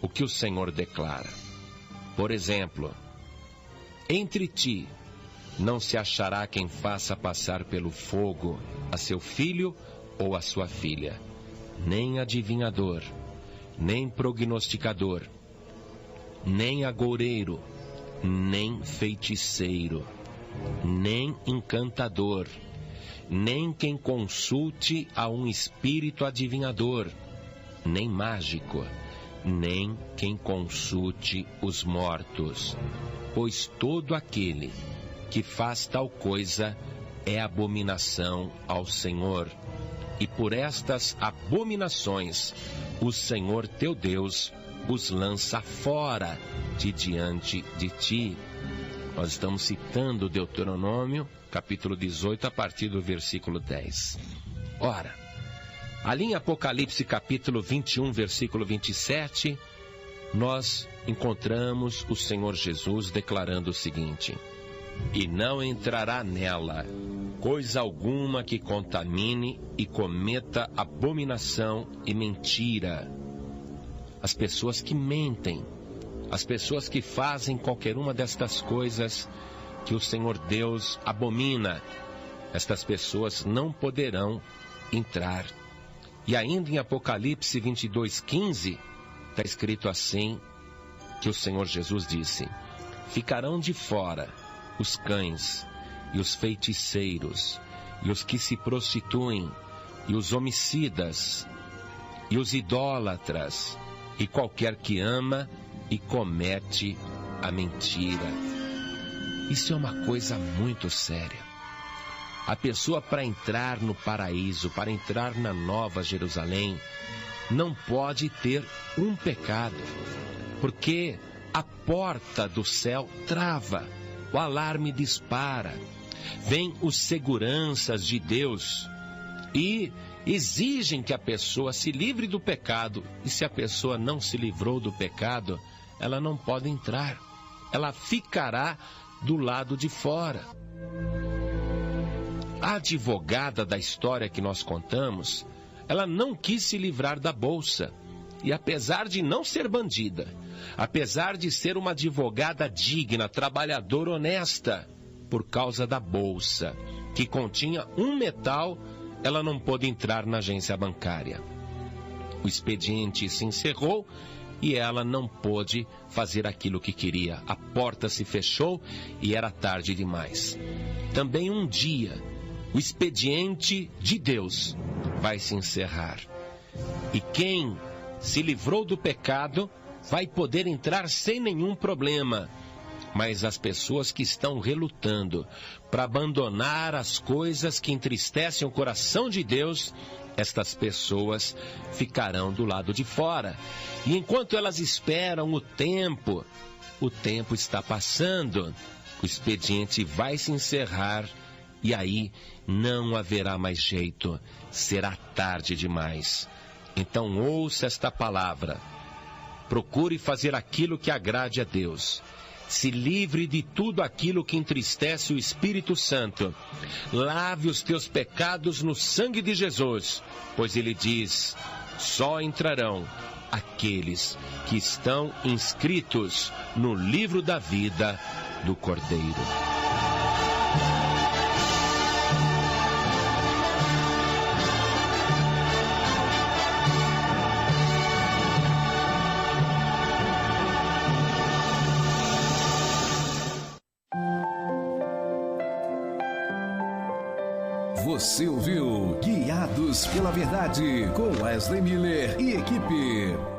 o que o Senhor declara. Por exemplo: entre ti não se achará quem faça passar pelo fogo a seu filho ou a sua filha, nem adivinhador, nem prognosticador, nem agoureiro, nem feiticeiro, nem encantador, nem quem consulte a um espírito adivinhador, nem mágico, nem quem consulte os mortos. Pois todo aquele que faz tal coisa é abominação ao Senhor. E por estas abominações o Senhor teu Deus os lança fora de diante de ti. Nós estamos citando Deuteronômio, capítulo 18, a partir do versículo 10. Ora, ali em Apocalipse, capítulo 21, versículo 27, nós encontramos o Senhor Jesus declarando o seguinte: e não entrará nela coisa alguma que contamine e cometa abominação e mentira. As pessoas que mentem, as pessoas que fazem qualquer uma destas coisas que o Senhor Deus abomina, estas pessoas não poderão entrar. E ainda em Apocalipse 22:15, está escrito assim, que o Senhor Jesus disse: ficarão de fora os cães, e os feiticeiros, e os que se prostituem, e os homicidas, e os idólatras, e qualquer que ama e comete a mentira. Isso é uma coisa muito séria. A pessoa, para entrar no paraíso, para entrar na Nova Jerusalém, não pode ter um pecado, porque a porta do céu trava, o alarme dispara, vêm os seguranças de Deus e exigem que a pessoa se livre do pecado. E se a pessoa não se livrou do pecado, ela não pode entrar, ela ficará do lado de fora. A advogada da história que nós contamos, ela não quis se livrar da bolsa. E apesar de não ser bandida, apesar de ser uma advogada digna, trabalhadora, honesta, por causa da bolsa, que continha um metal, ela não pôde entrar na agência bancária. O expediente se encerrou e ela não pôde fazer aquilo que queria. A porta se fechou e era tarde demais. Também um dia, o expediente de Deus vai se encerrar. E quem se livrou do pecado vai poder entrar sem nenhum problema. Mas as pessoas que estão relutando para abandonar as coisas que entristecem o coração de Deus, estas pessoas ficarão do lado de fora. E enquanto elas esperam o tempo está passando, o expediente vai se encerrar e aí não haverá mais jeito, será tarde demais. Então ouça esta palavra, procure fazer aquilo que agrade a Deus. Se livre de tudo aquilo que entristece o Espírito Santo. Lave os teus pecados no sangue de Jesus, pois ele diz: só entrarão aqueles que estão inscritos no livro da vida do Cordeiro. Você ouviu Guiados pela Verdade com Wesley Miller e equipe.